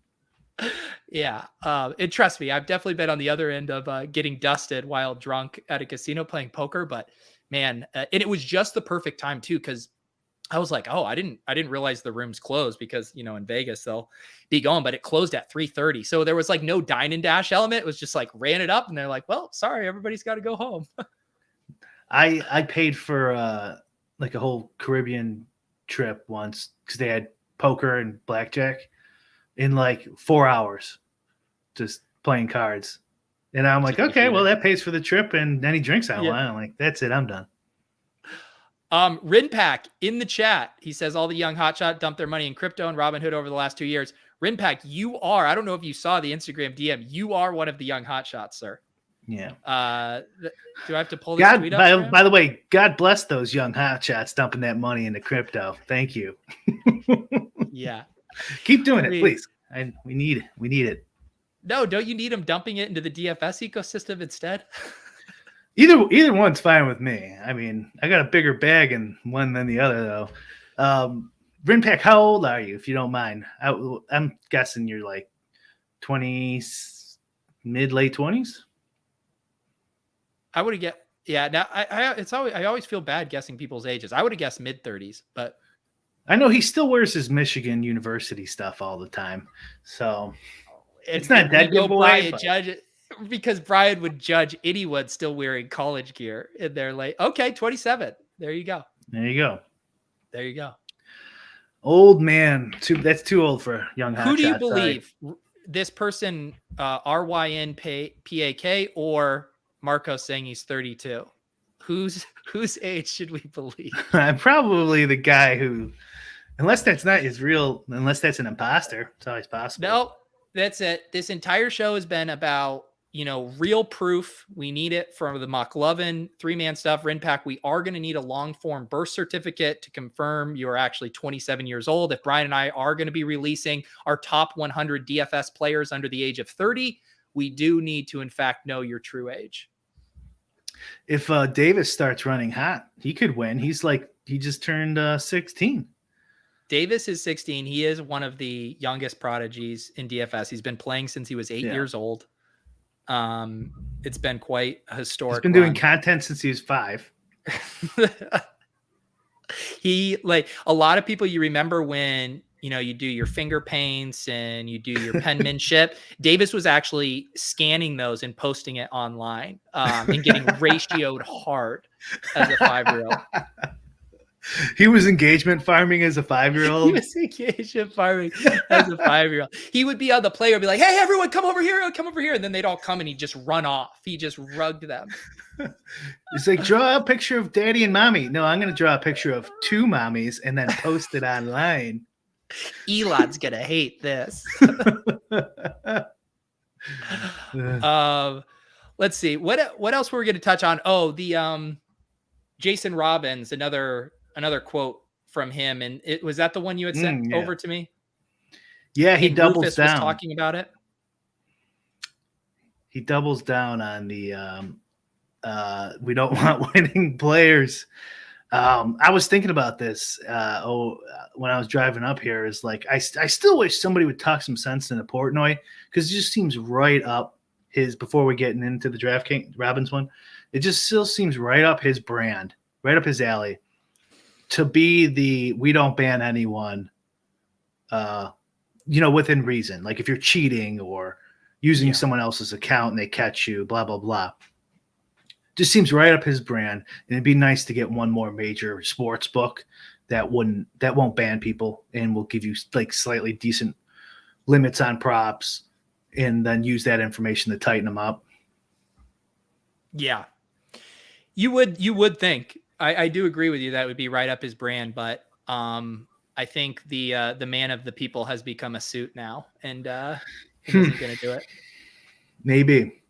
Yeah. And trust me, I've definitely been on the other end of getting dusted while drunk at a casino playing poker. But man, and it was just the perfect time too, because I was like, oh, I didn't realize the room's closed, because, in Vegas they'll be going, but it closed at 3:30. So there was like no dine and dash element. It was just like ran it up, and they're like, well, sorry, everybody's got to go home. I paid for like a whole Caribbean trip once, because they had poker and blackjack in like 4 hours, just playing cards. And I'm like, okay, well, that pays for the trip and any drinks I want. I'm like, that's it, I'm done. Rinpack in the chat, he says all the young hotshot dumped their money in crypto and Robinhood over the last 2 years. Rinpack, I don't know if you saw the Instagram DM. You are one of the young hotshots, sir. Yeah. Do I have to pull this tweet up? By the way, God bless those young hotshots dumping that money into crypto. Thank you. Yeah. Keep doing it, please. We need it. No, don't you need them dumping it into the DFS ecosystem instead? Either one's fine with me. I mean, I got a bigger bag in one than the other, though. Rinpack, how old are you, if you don't mind? I'm guessing you're like 20s, late 20s. I would have guessed. Yeah. Now I always feel bad guessing people's ages. I would have guessed mid-30s, but I know he still wears his Michigan University stuff all the time, so it's not that go giveaway. Brian judge it because Brian would judge anyone still wearing college gear, and they're like, okay, 27. There you go. There you go. There you go. Old man. That's too old for young hot Who do you shot, believe? This person, RYNPAK, or Marcos saying he's 32? Whose age should we believe? I'm probably the guy who, unless that's not his real, unless that's an imposter, it's always possible. No, that's it. This entire show has been about, real proof. We need it from the Moklovin 3-man stuff. Rinpack, we are going to need a long form birth certificate to confirm you are actually 27 years old. If Brian and I are going to be releasing our top 100 DFS players under the age of 30, we do need to, in fact, know your true age. If Davis starts running hot, he could win. He just turned 16. Davis is 16. He is one of the youngest prodigies in DFS. He's been playing since he was 8 years old. It's been quite a historic. He's been doing content since he was 5. He, like a lot of people, you remember when, you do your finger paints and you do your penmanship. Davis was actually scanning those and posting it online, and getting ratioed hard as a 5-year-old. He was engagement farming as a 5-year-old. He was engagement farming as a 5-year-old. He would be on the player, be like, "Hey, everyone, come over here, and then they'd all come and he'd just run off. He just rugged them. He's like, draw a picture of daddy and mommy. No, I'm going to draw a picture of 2 mommies and then post it online. Elon's gonna hate this." Let's see what else were we going to touch on. Oh, the Jason Robbins, another quote from him, and it was that the one you had sent over to me. Yeah, he doubles Rufus down. Was talking about it. He doubles down on the we don't want winning players. I was thinking about this when I was driving up here. Is like I still wish somebody would talk some sense into Portnoy, because it just seems right up his. Before we get into the DraftKings Robbins one, it just still seems right up his brand, right up his alley, to be the we don't ban anyone, within reason. Like if you're cheating or using someone else's account and they catch you, blah blah blah. Just seems right up his brand, and it'd be nice to get one more major sports book that won't ban people and will give you like slightly decent limits on props, and then use that information to tighten them up. Yeah, you would think. I do agree with you that would be right up his brand, but I think the man of the people has become a suit now, and he isn't going to do it. Maybe.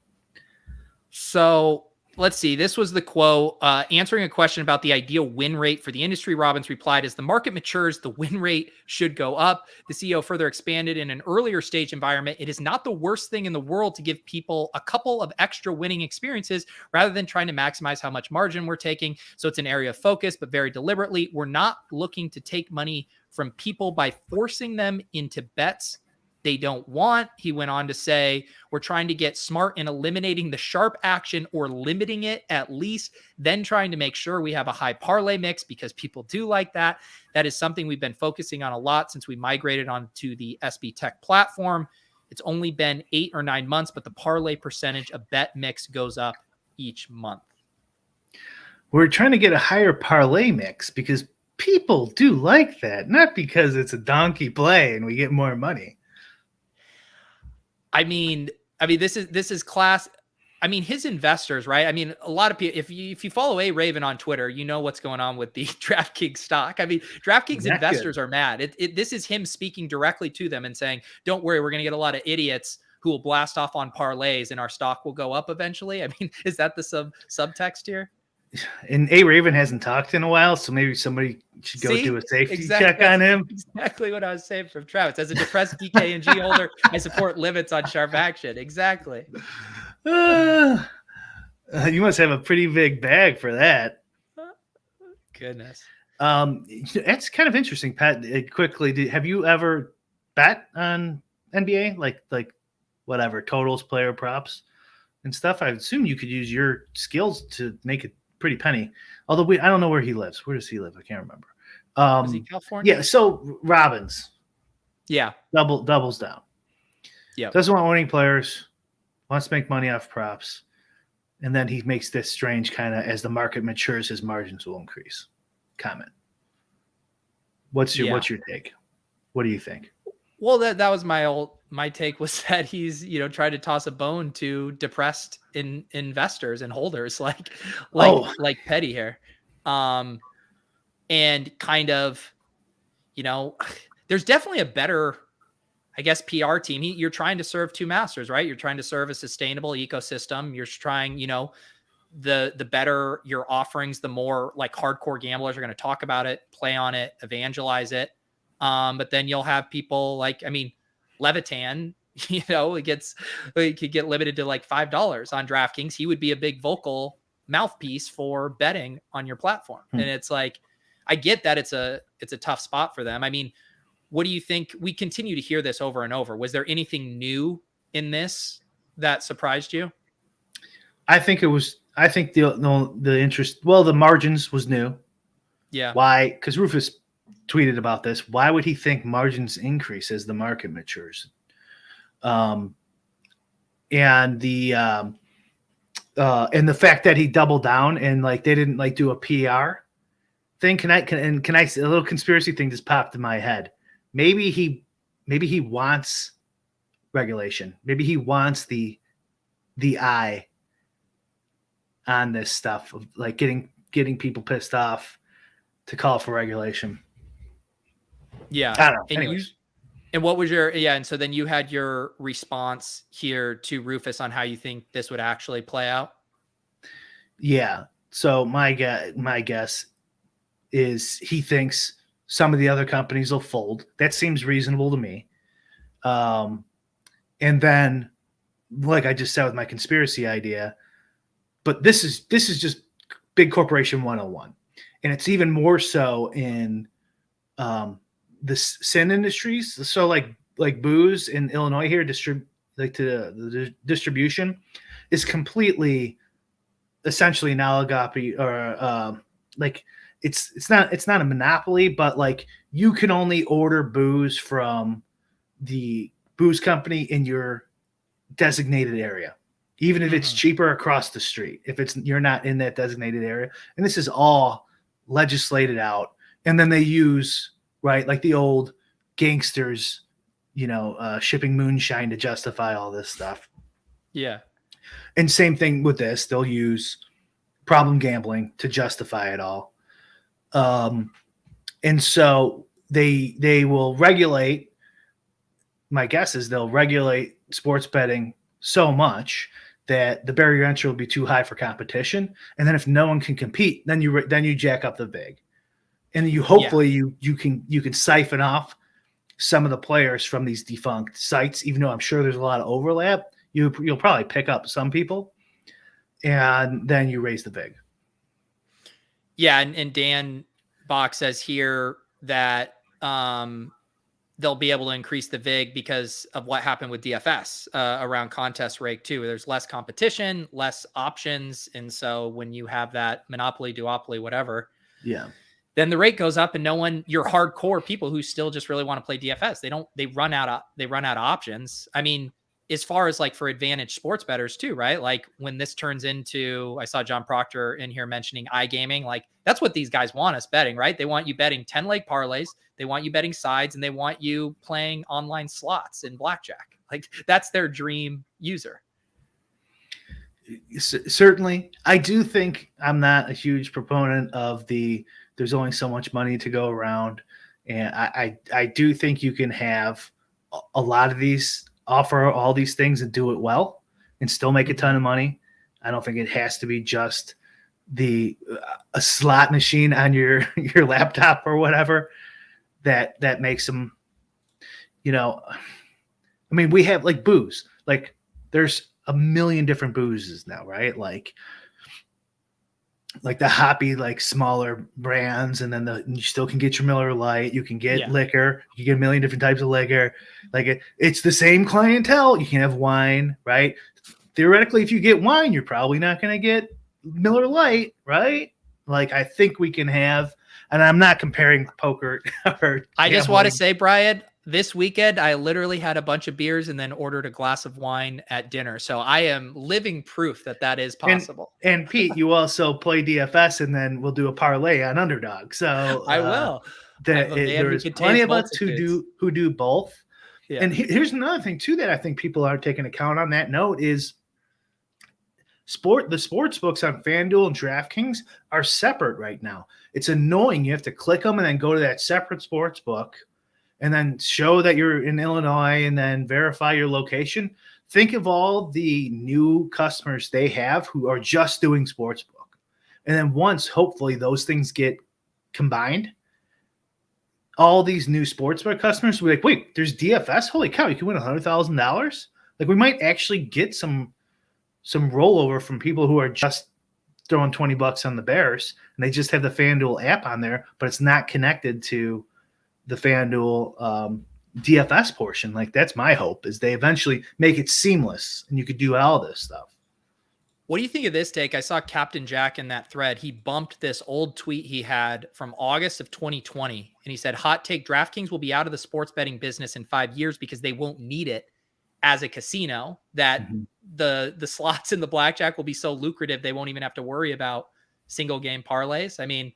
So. Let's see. This was the quote. Answering a question about the ideal win rate for the industry, Robbins replied, "As the market matures, the win rate should go up." The CEO further expanded, in an earlier stage environment, it is not the worst thing in the world to give people a couple of extra winning experiences rather than trying to maximize how much margin we're taking. So it's an area of focus, but very deliberately. We're not looking to take money from people by forcing them into bets they don't want. He went on to say, we're trying to get smart in eliminating the sharp action or limiting it at least, then trying to make sure we have a high parlay mix because people do like that. That is something we've been focusing on a lot since we migrated onto the SB Tech platform. It's only been 8 or 9 months, but the parlay percentage of bet mix goes up each month. We're trying to get a higher parlay mix because people do like that, not because it's a donkey play and we get more money. I mean, this is class. I mean, his investors, right? I mean, a lot of people, if you follow A Raven on Twitter, you know what's going on with the DraftKings stock. I mean, DraftKings investors are mad. This is him speaking directly to them and saying, don't worry, we're going to get a lot of idiots who will blast off on parlays and our stock will go up eventually. I mean, is that the subtext here? And A Raven hasn't talked in a while, so maybe somebody should go do a safety check on him. Exactly what I was saying from Travis. As a depressed DK&G holder, I support limits on sharp action. Exactly. You must have a pretty big bag for that. Goodness. It's kind of interesting, Pat. Quickly, have you ever bet on NBA, like whatever totals, player props? and stuff, I assume you could use your skills to make a pretty penny. Although I don't know where he lives. Where does he live? I can't remember. Was he California? Yeah. So Robbins, Yeah. doubles down. Yeah. Doesn't want winning players. Wants to make money off props, and then he makes this strange kind of, as the market matures, his margins will increase. Comment. What's your take? What do you think? Well, that was my take was that he's, tried to toss a bone to depressed investors and holders like Petty here. And kind of, there's definitely a better, I guess, PR team. You're trying to serve two masters, right? You're trying to serve a sustainable ecosystem. You're trying, the better your offerings, the more like hardcore gamblers are going to talk about it, play on it, evangelize it. But then you'll have people like, Levitan, it could get limited to like $5 on DraftKings. He would be a big vocal mouthpiece for betting on your platform. And it's like, I get that it's a tough spot for them. What do you think? We continue to hear this over and over. Was there anything new in this that surprised you? I think the interest, the margins was new. Yeah. Why? Because Rufus tweeted about this. Why would he think margins increase as the market matures? And the fact that he doubled down and like they didn't like do a PR thing. Can I a little conspiracy thing just popped in my head. Maybe he wants regulation. Maybe he wants the eye on this stuff of like getting people pissed off to call for regulation. Yeah. I don't know. Anyways. And what was and so then you had your response here to Rufus on how you think this would actually play out? Yeah. So my guess is he thinks some of the other companies will fold. That seems reasonable to me. And then, like I just said with my conspiracy idea, but this is just big corporation 101. And it's even more so in the sin industries. So like booze in Illinois here, the distribution is completely essentially an oligopoly, or like it's not a monopoly, but like you can only order booze from the booze company in your designated area, even if it's cheaper across the street, if you're not in that designated area. And this is all legislated out. And then they use, right, like the old gangsters, shipping moonshine to justify all this stuff. Yeah. And same thing with this. They'll use problem gambling to justify it all. And so they will regulate, my guess is they'll regulate sports betting so much that the barrier entry will be too high for competition. And then if no one can compete, then you jack up the vig. And you hopefully you can siphon off some of the players from these defunct sites, even though I'm sure there's a lot of overlap. You'll probably pick up some people, and then you raise the vig. Yeah, and Dan Bach says here that they'll be able to increase the vig because of what happened with DFS around contest rake too. There's less competition, less options, and so when you have that monopoly, duopoly, whatever, then the rate goes up, and no one, your hardcore people who still just really want to play DFS, they run out of options. As far as like for advantage sports bettors too, right? Like when this turns into, I saw John Proctor in here mentioning iGaming, like that's what these guys want us betting, right? They want you betting 10 leg parlays. They want you betting sides, and they want you playing online slots in blackjack. Like that's their dream user. Certainly. I do think I'm not a huge proponent of there's only so much money to go around. And I do think you can have a lot of these, offer all these things and do it well and still make a ton of money. I don't think it has to be just a slot machine on your laptop or whatever that makes them, we have like booze, like there's a million different boozes now, right? Like the hoppy, like smaller brands, and then you still can get your Miller Lite. You can get liquor. You can get a million different types of liquor. Like it's the same clientele. You can have wine, right? theoretically, if you get wine, you're probably not going to get Miller Lite, right? Like, I think we can have, and I'm not comparing poker or I just want to gambling. say, Brian, this weekend, I literally had a bunch of beers and then ordered a glass of wine at dinner. So I am living proof that that is possible. And Pete, you also play DFS, and then we'll do a parlay on underdog. So I will. I'm a man there who is contains plenty of us multitudes. who do both. Yeah. And here's another thing too that I think people are taking account on that note is the sports books on FanDuel and DraftKings are separate right now. It's annoying. You have to click them and then go to that separate sports book and then show that you're in Illinois and then verify your location. Think of all the new customers they have who are just doing sportsbook. And then once, hopefully, those things get combined, all these new sportsbook customers will be like, wait, there's DFS? Holy cow, you can win $100,000? Like, we might actually get some rollover from people who are just throwing $20 on the Bears, and they just have the FanDuel app on there, but it's not connected to the FanDuel DFS portion. Like, that's my hope, is they eventually make it seamless and you could do all this stuff. What do you think of this take? I saw Captain Jack in that thread. He bumped this old tweet he had from August of 2020. And he said, hot take, DraftKings will be out of the sports betting business in 5 years because they won't need it as a casino, that the slots in the blackjack will be so lucrative they won't even have to worry about single game parlays. I mean,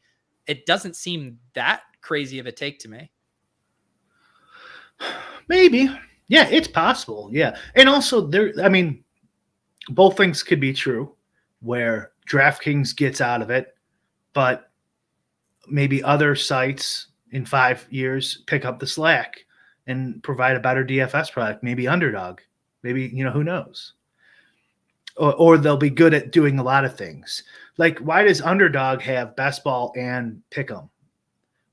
it doesn't seem that crazy of a take to me. Maybe. Yeah, it's possible. Yeah. And also both things could be true where DraftKings gets out of it, but maybe other sites in 5 years pick up the slack and provide a better DFS product, maybe underdog, maybe, who knows? Or they'll be good at doing a lot of things. Like, why does underdog have best ball and pick'em?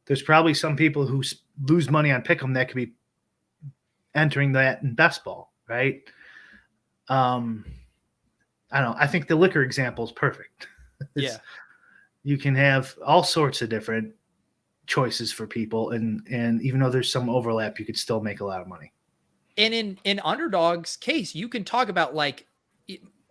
There's probably some people who lose money on pick'em that could be entering that in best ball, right? I don't know. I think the liquor example is perfect. Yeah. You can have all sorts of different choices for people, and even though there's some overlap, you could still make a lot of money. And in underdog's case, you can talk about, like,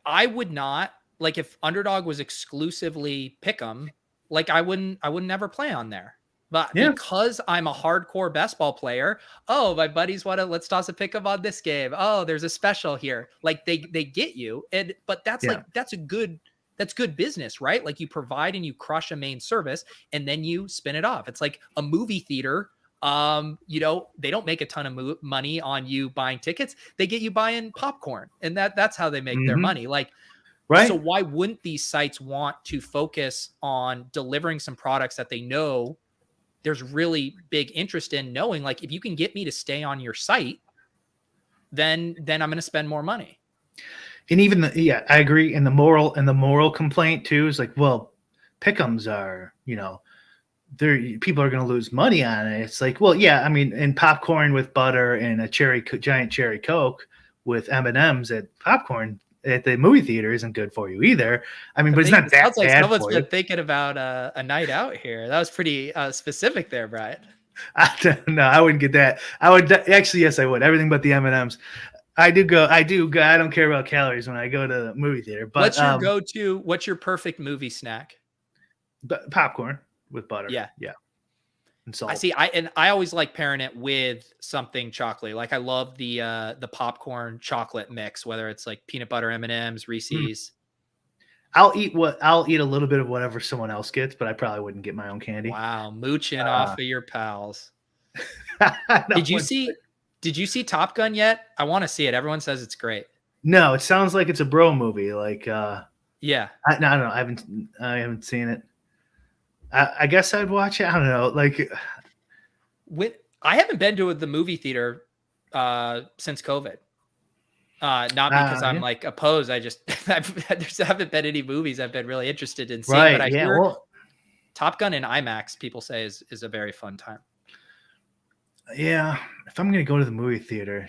I would not, like, if underdog was exclusively pick'em, like, I wouldn't ever play on there. But because I'm a hardcore best ball player, oh, my buddies let's toss a pick'em on this game. Oh, there's a special here. Like, they get you. But that's that's good business, right? Like, you provide and you crush a main service and then you spin it off. It's like a movie theater. They don't make a ton of money on you buying tickets. They get you buying popcorn, and that's how they make their money. Like, right. So why wouldn't these sites want to focus on delivering some products that they know there's really big interest in, knowing, like, if you can get me to stay on your site, then I'm going to spend more money. And even I agree. And the moral complaint too is like, well, pick'ems are, people are going to lose money on it. It's like, well, yeah, I mean, and popcorn with butter and a giant cherry Coke with M&Ms at popcorn at the movie theater isn't good for you either. I mean, but it's not that sounds like bad someone's for been you. thinking about a night out here. That was pretty specific there, Brian. No, I wouldn't get that. I would actually, yes, I would. Everything but the M&Ms. I do go. I don't care about calories when I go to the movie theater. But what's your go-to? What's your perfect movie snack? Popcorn with butter. Yeah. And salt. I see. I always like pairing it with something chocolatey. Like, I love the popcorn chocolate mix, whether it's like peanut butter M&Ms, Reese's. I'll eat a little bit of whatever someone else gets, but I probably wouldn't get my own candy. Wow, mooching off of your pals. No, Did you see Top Gun yet? I want to see it. Everyone says it's great. No, it sounds like it's a bro movie. Like, yeah. I don't know. I haven't seen it. I guess I'd watch it. I don't know. Like, I haven't been to the movie theater since COVID. Not because I'm like opposed. I just there haven't been any movies I've been really interested in seeing. Right, but I hear Top Gun in IMAX, people say is a very fun time. Yeah, if I'm gonna go to the movie theater,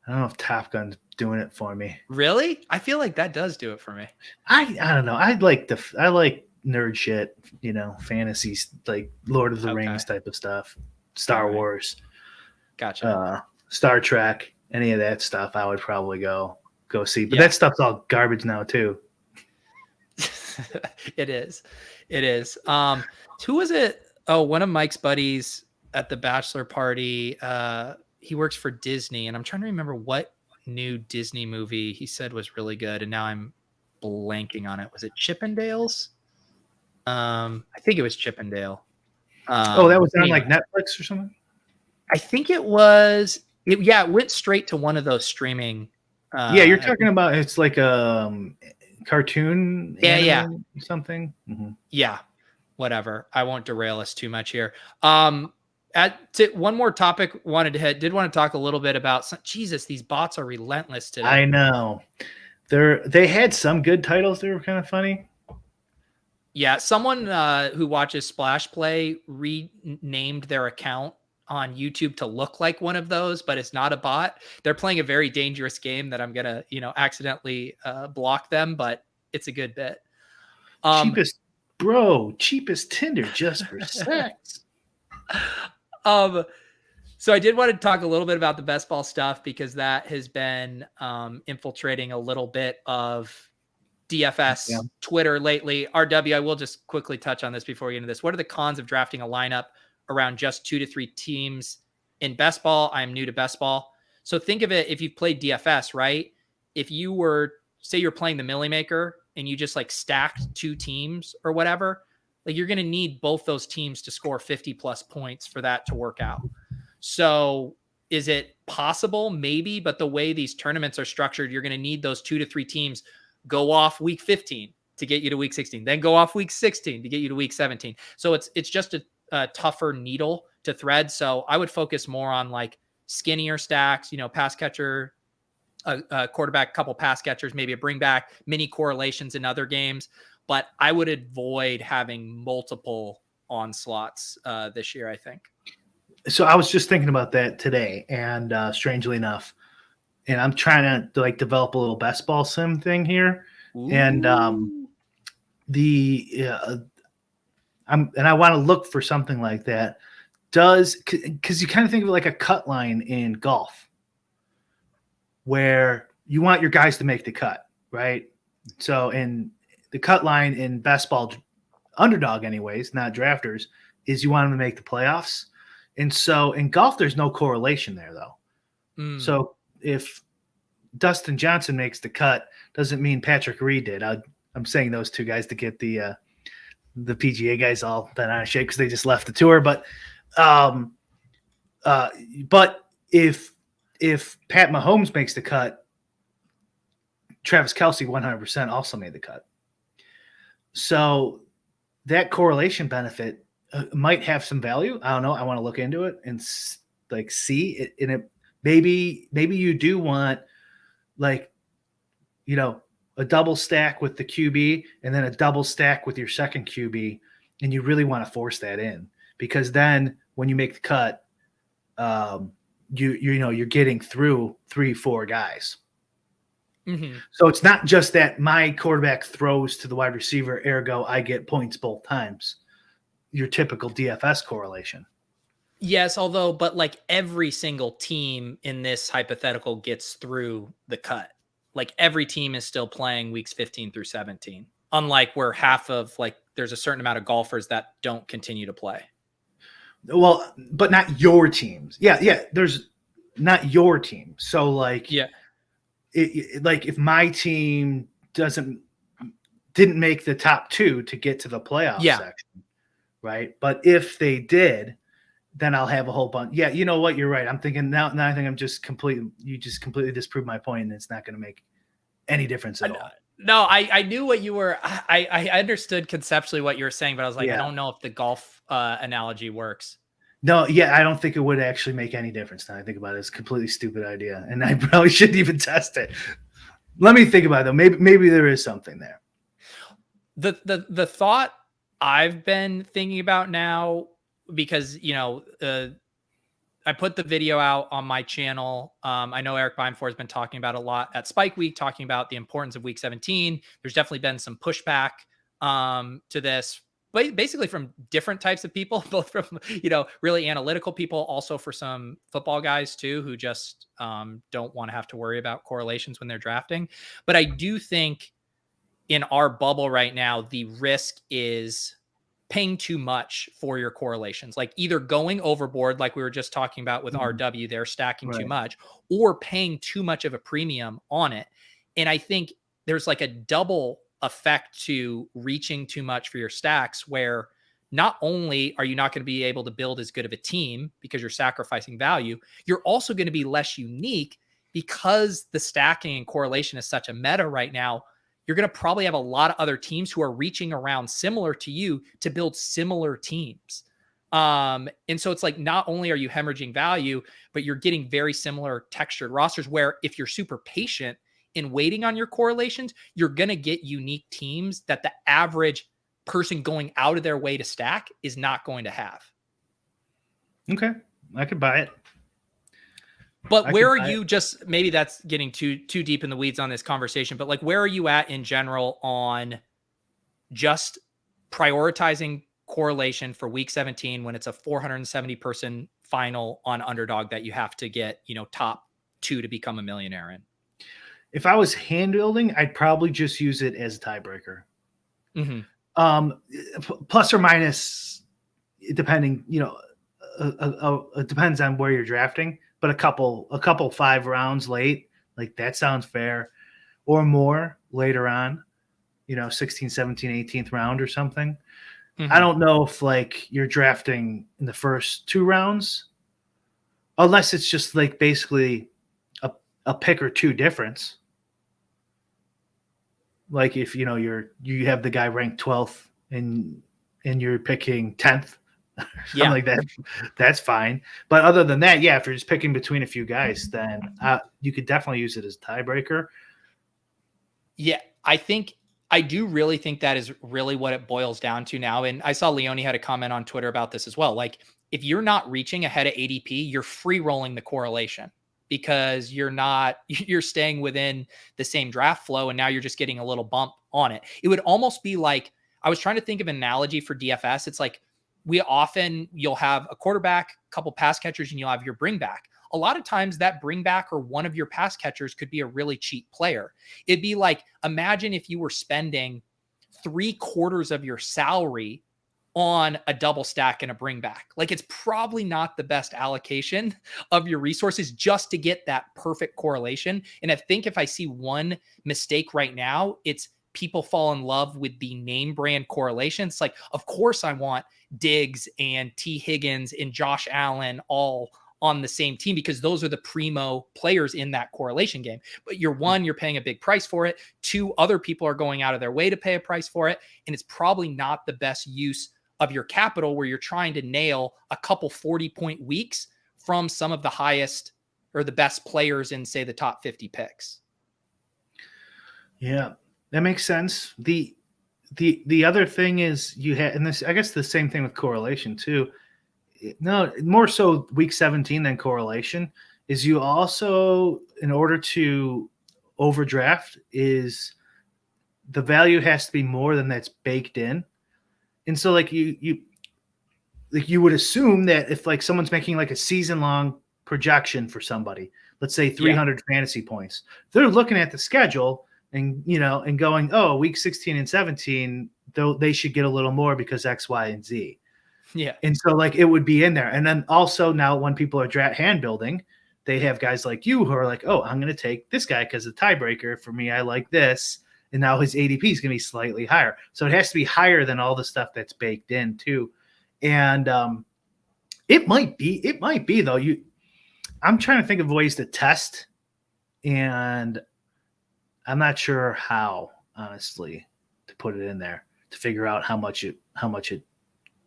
I don't know if Top Gun's doing it for me. Really? I feel like that does do it for me. I don't know. I like nerd shit, fantasies, like Lord of the Rings type of stuff, Star Wars. Gotcha. Star Trek, any of that stuff, I would probably go. go see. But that stuff's all garbage now too. It is. Who was it? Oh, one of Mike's buddies at the bachelor party. He works for Disney, and I'm trying to remember what new Disney movie he said was really good, and now I'm blanking on it. Was it Chippendales? I think it was Chippendale. That was on like Netflix or something. I think it was. It went straight to one of those streaming. You're talking about it's like a cartoon. Something. Mm-hmm. Yeah, whatever. I won't derail us too much here. One more topic did want to talk a little bit about. Jesus, these bots are relentless today. I know. They had some good titles. They were kind of funny. Yeah, someone who watches Splash Play renamed their account on YouTube to look like one of those, but it's not a bot. They're playing a very dangerous game that I'm gonna, accidentally block them, but it's a good bit. Cheapest Tinder just for sex. So I did want to talk a little bit about the best ball stuff because that has been infiltrating a little bit of DFS Twitter lately. RW, I will just quickly touch on this before we get into this. What are the cons of drafting a lineup around just 2 to 3 teams in best ball? I'm new to best ball. So think of it, if you've played DFS, right? If you were, say you're playing the Millie Maker and you just like stacked 2 teams or whatever, like you're going to need both those teams to score 50 plus points for that to work out. So is it possible? Maybe, but the way these tournaments are structured, you're going to need those 2 to 3 teams go off week 15 to get you to week 16, then go off week 16 to get you to week 17. So it's just a tougher needle to thread. So I would focus more on like skinnier stacks, pass catcher, a quarterback, couple pass catchers, maybe a bring back, mini correlations in other games. But I would avoid having multiple onslaughts this year, I think. So I was just thinking about that today, and strangely enough, and I'm trying to like develop a little best ball sim thing here. Ooh. And I want to look for something like that. Because you kind of think of it like a cut line in golf, where you want your guys to make the cut, right? So in the cut line in best ball, underdog anyways, not drafters, is you want them to make the playoffs. And so in golf, there's no correlation there though. So if Dustin Johnson makes the cut, doesn't mean Patrick Reed did. I'm saying those 2 guys to get the PGA guys all bent out of shape because they just left the tour. But if Pat Mahomes makes the cut, Travis Kelce 100% also made the cut. So that correlation benefit might have some value. I don't know. I want to look into it and like see it in it. Maybe you do want like, a double stack with the QB and then a double stack with your second QB. And you really want to force that in because then when you make the cut, you're getting through 3-4 guys. Mm-hmm. So it's not just that my quarterback throws to the wide receiver, ergo I get points both times. Your typical DFS correlation. Yes, but like every single team in this hypothetical gets through the cut. Like every team is still playing weeks 15 through 17. Unlike where half of like there's a certain amount of golfers that don't continue to play. Well, but not your teams. Yeah. There's not your team. So like, like if my team didn't make the top 2 to get to the playoff section, right? But if they did, then I'll have a whole bunch. Yeah, you know what? You're right. I'm thinking now I think you just completely disproved my point, and it's not going to make any difference at all. No, I knew what you were. I understood conceptually what you were saying, but I was like, I don't know if the golf analogy works. No, I don't think it would actually make any difference. Now I think about it, it's a completely stupid idea, and I probably shouldn't even test it. Let me think about it though. Maybe there is something there. The thought I've been thinking about now, because I put the video out on my channel. I know Eric Beinfor has been talking about it a lot at Spike Week, talking about the importance of week 17. There's definitely been some pushback to this basically from different types of people, both from, really analytical people, also for some football guys too, who just don't want to have to worry about correlations when they're drafting. But I do think in our bubble right now, the risk is paying too much for your correlations, like either going overboard, like we were just talking about with RW, they're stacking too much, or paying too much of a premium on it. And I think there's like a double effect to reaching too much for your stacks, where not only are you not going to be able to build as good of a team because you're sacrificing value, you're also going to be less unique because the stacking and correlation is such a meta right now. You're going to probably have a lot of other teams who are reaching around similar to you to build similar teams. And so it's like, not only are you hemorrhaging value, but you're getting very similar textured rosters where if you're super patient in waiting on your correlations, you're going to get unique teams that the average person going out of their way to stack is not going to have. Okay. I could buy it. But where are you, just maybe that's getting too deep in the weeds on this conversation, but like, where are you at in general on just prioritizing correlation for week 17 when it's a 470 person final on Underdog that you have to get, top 2 to become a millionaire in? If I was hand building, I'd probably just use it as a tiebreaker. Plus or minus, depending, it depends on where you're drafting. But a couple 5 rounds late, like that sounds fair, or more later on, 16, 17, 18th round or something. I don't know if like you're drafting in the first 2 rounds, unless it's just like basically a pick or 2 difference. Like if, you have the guy ranked 12th and you're picking 10th. Something like that, that's fine. But other than that, if you're just picking between a few guys, then you could definitely use it as a tiebreaker. Yeah, I do really think that is really what it boils down to now. And I saw Leone had a comment on Twitter about this as well. Like, if you're not reaching ahead of ADP, you're free rolling the correlation because you're staying within the same draft flow, and now you're just getting a little bump on it. It would almost be like, I was trying to think of an analogy for DFS. It's like, you'll have a quarterback, a couple pass catchers, and you'll have your bring back. A lot of times that bring back or one of your pass catchers could be a really cheap player. It'd be like, imagine if you were spending 3/4 of your salary on a double stack and a bring back. Like, it's probably not the best allocation of your resources just to get that perfect correlation. And I think if I see one mistake right now, it's people fall in love with the name brand correlations. Like, of course I want Diggs and T. Higgins and Josh Allen all on the same team because those are the primo players in that correlation game. But you're paying a big price for it. 2, other people are going out of their way to pay a price for it. And it's probably not the best use of your capital where you're trying to nail a couple 40-point weeks from some of the highest or the best players in, say, the top 50 picks. Yeah, that makes sense. The other thing is you had, and this, I guess the same thing with correlation too. No, more so week 17 than correlation is you also, in order to overdraft, is the value has to be more than that's baked in. And so like you would assume that if like someone's making like a season long projection for somebody, let's say 300 fantasy points, they're looking at the schedule and going, oh, week 16 and 17, though they should get a little more because X, Y, and Z. Yeah. And so like it would be in there. And then also now when people are hand building, they have guys like you who are like, oh, I'm going to take this guy because the tiebreaker for me, I like this. And now his ADP is going to be slightly higher. So it has to be higher than all the stuff that's baked in too. And it might be though. I'm trying to think of ways to test, and I'm not sure how, honestly, to put it in there to figure out how much it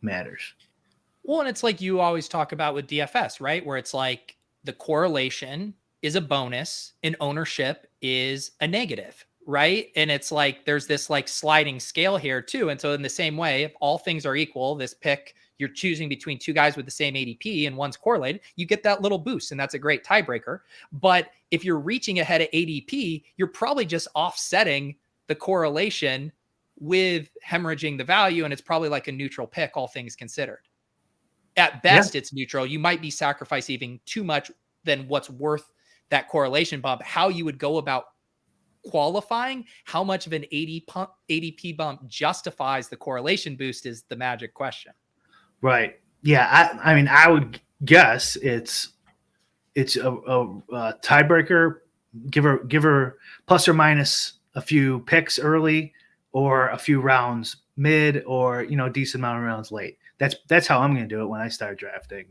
matters. Well, and it's like you always talk about with DFS, right? Where it's like the correlation is a bonus and ownership is a negative, right? And it's like there's this like sliding scale here too. And so in the same way, if all things are equal, this pick, you're choosing between 2 guys with the same ADP and one's correlated, you get that little boost, and that's a great tiebreaker. But if you're reaching ahead of ADP, you're probably just offsetting the correlation with hemorrhaging the value, and it's probably like a neutral pick, all things considered. At best, it's neutral. You might be sacrificing too much than what's worth that correlation bump. How you would go about qualifying how much of an ADP bump justifies the correlation boost is the magic question. Right. Yeah. I mean, I would guess it's a tiebreaker. Give her plus or minus a few picks early, or a few rounds mid, or decent amount of rounds late. That's how I'm going to do it when I start drafting.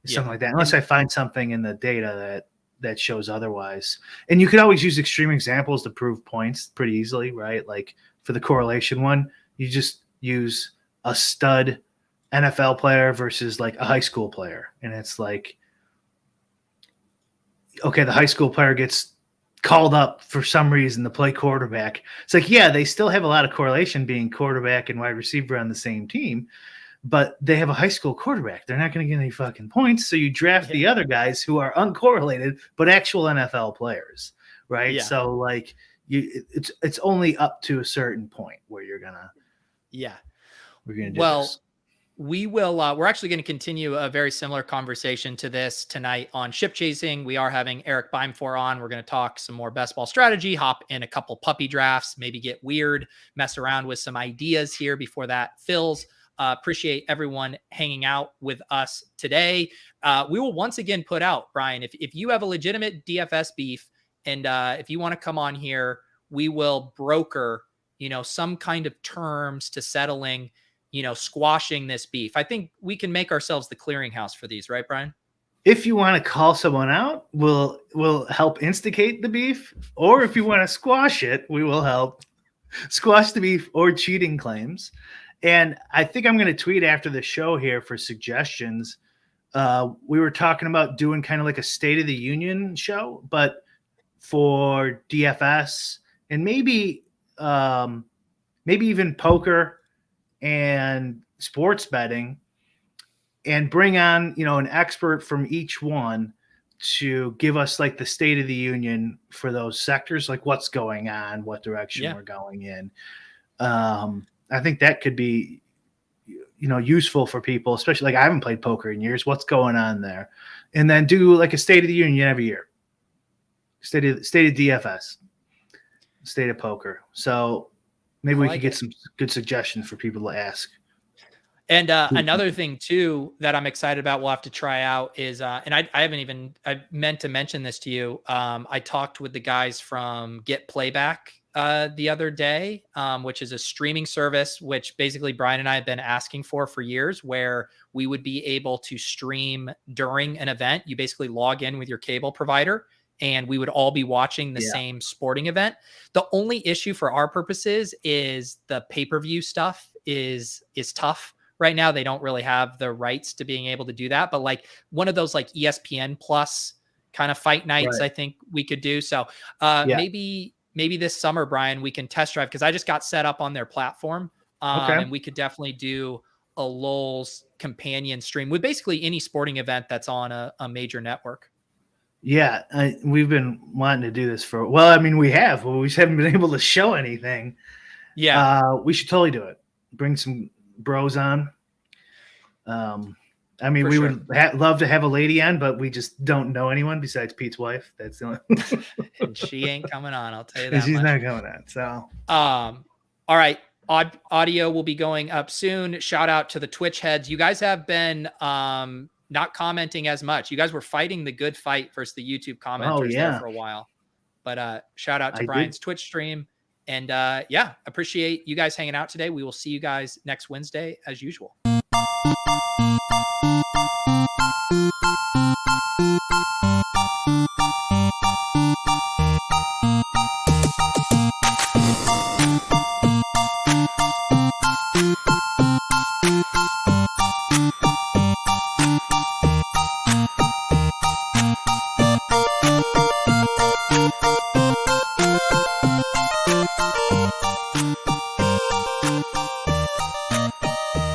Something like that. Unless I find something in the data that shows otherwise. And you could always use extreme examples to prove points pretty easily, right? Like for the correlation one, you just use a stud NFL player versus like a high school player. And it's like, okay, the high school player gets called up for some reason to play quarterback. It's like, yeah, they still have a lot of correlation being quarterback and wide receiver on the same team, but they have a high school quarterback. They're not going to get any fucking points. So you draft the other guys who are uncorrelated, but actual NFL players, right? Yeah. So like it's only up to a certain point where we're going to do this. We will, we're actually going to continue a very similar conversation to this tonight on ship chasing. We are having Eric Beimfor on. We're going to talk some more best ball strategy, hop in a couple puppy drafts, maybe get weird, mess around with some ideas here before that fills. Appreciate everyone hanging out with us today. We will once again put out, Brian, if you have a legitimate DFS beef and if you want to come on here, we will broker, some kind of terms to settling, squashing this beef. I think we can make ourselves the clearinghouse for these, right, Brian? If you want to call someone out, we'll help instigate the beef. Or if you want to squash it, we will help squash the beef or cheating claims. And I think I'm going to tweet after the show here for suggestions. We were talking about doing kind of like a State of the Union show, but for DFS and maybe even poker and sports betting, and bring on, an expert from each one to give us like the State of the Union for those sectors, like what's going on, what direction we're going in. I think that could be, useful for people, especially like I haven't played poker in years. What's going on there? And then do like a State of the Union every year. State of DFS, State of Poker. So maybe we could get some good suggestions for people to ask. And another thing too that I'm excited about, we'll have to try out is, and I meant to mention this to you. I talked with the guys from Get Playback the other day, which is a streaming service, which basically Brian and I have been asking for years, where we would be able to stream during an event. You basically log in with your cable provider and we would all be watching the same sporting event. The only issue for our purposes is the pay-per-view stuff is tough. Right now, they don't really have the rights to being able to do that. But like one of those like ESPN Plus kind of fight nights, I think we could do. So maybe this summer, Brian, we can test drive, because I just got set up on their platform. And we could definitely do a Lowell's companion stream with basically any sporting event that's on a major network. Yeah, we've been wanting to do this we have. Well, we just haven't been able to show anything. Yeah. We should totally do it. Bring some bros on. We would love to have a lady on, but we just don't know anyone besides Pete's wife. That's the only and she ain't coming on, I'll tell you that. She's not coming on. So all right. Audio will be going up soon. Shout out to the Twitch heads. You guys have been not commenting as much. You guys were fighting the good fight versus the YouTube commenters there for a while. But shout out to Brian's Twitch stream. And appreciate you guys hanging out today. We will see you guys next Wednesday as usual.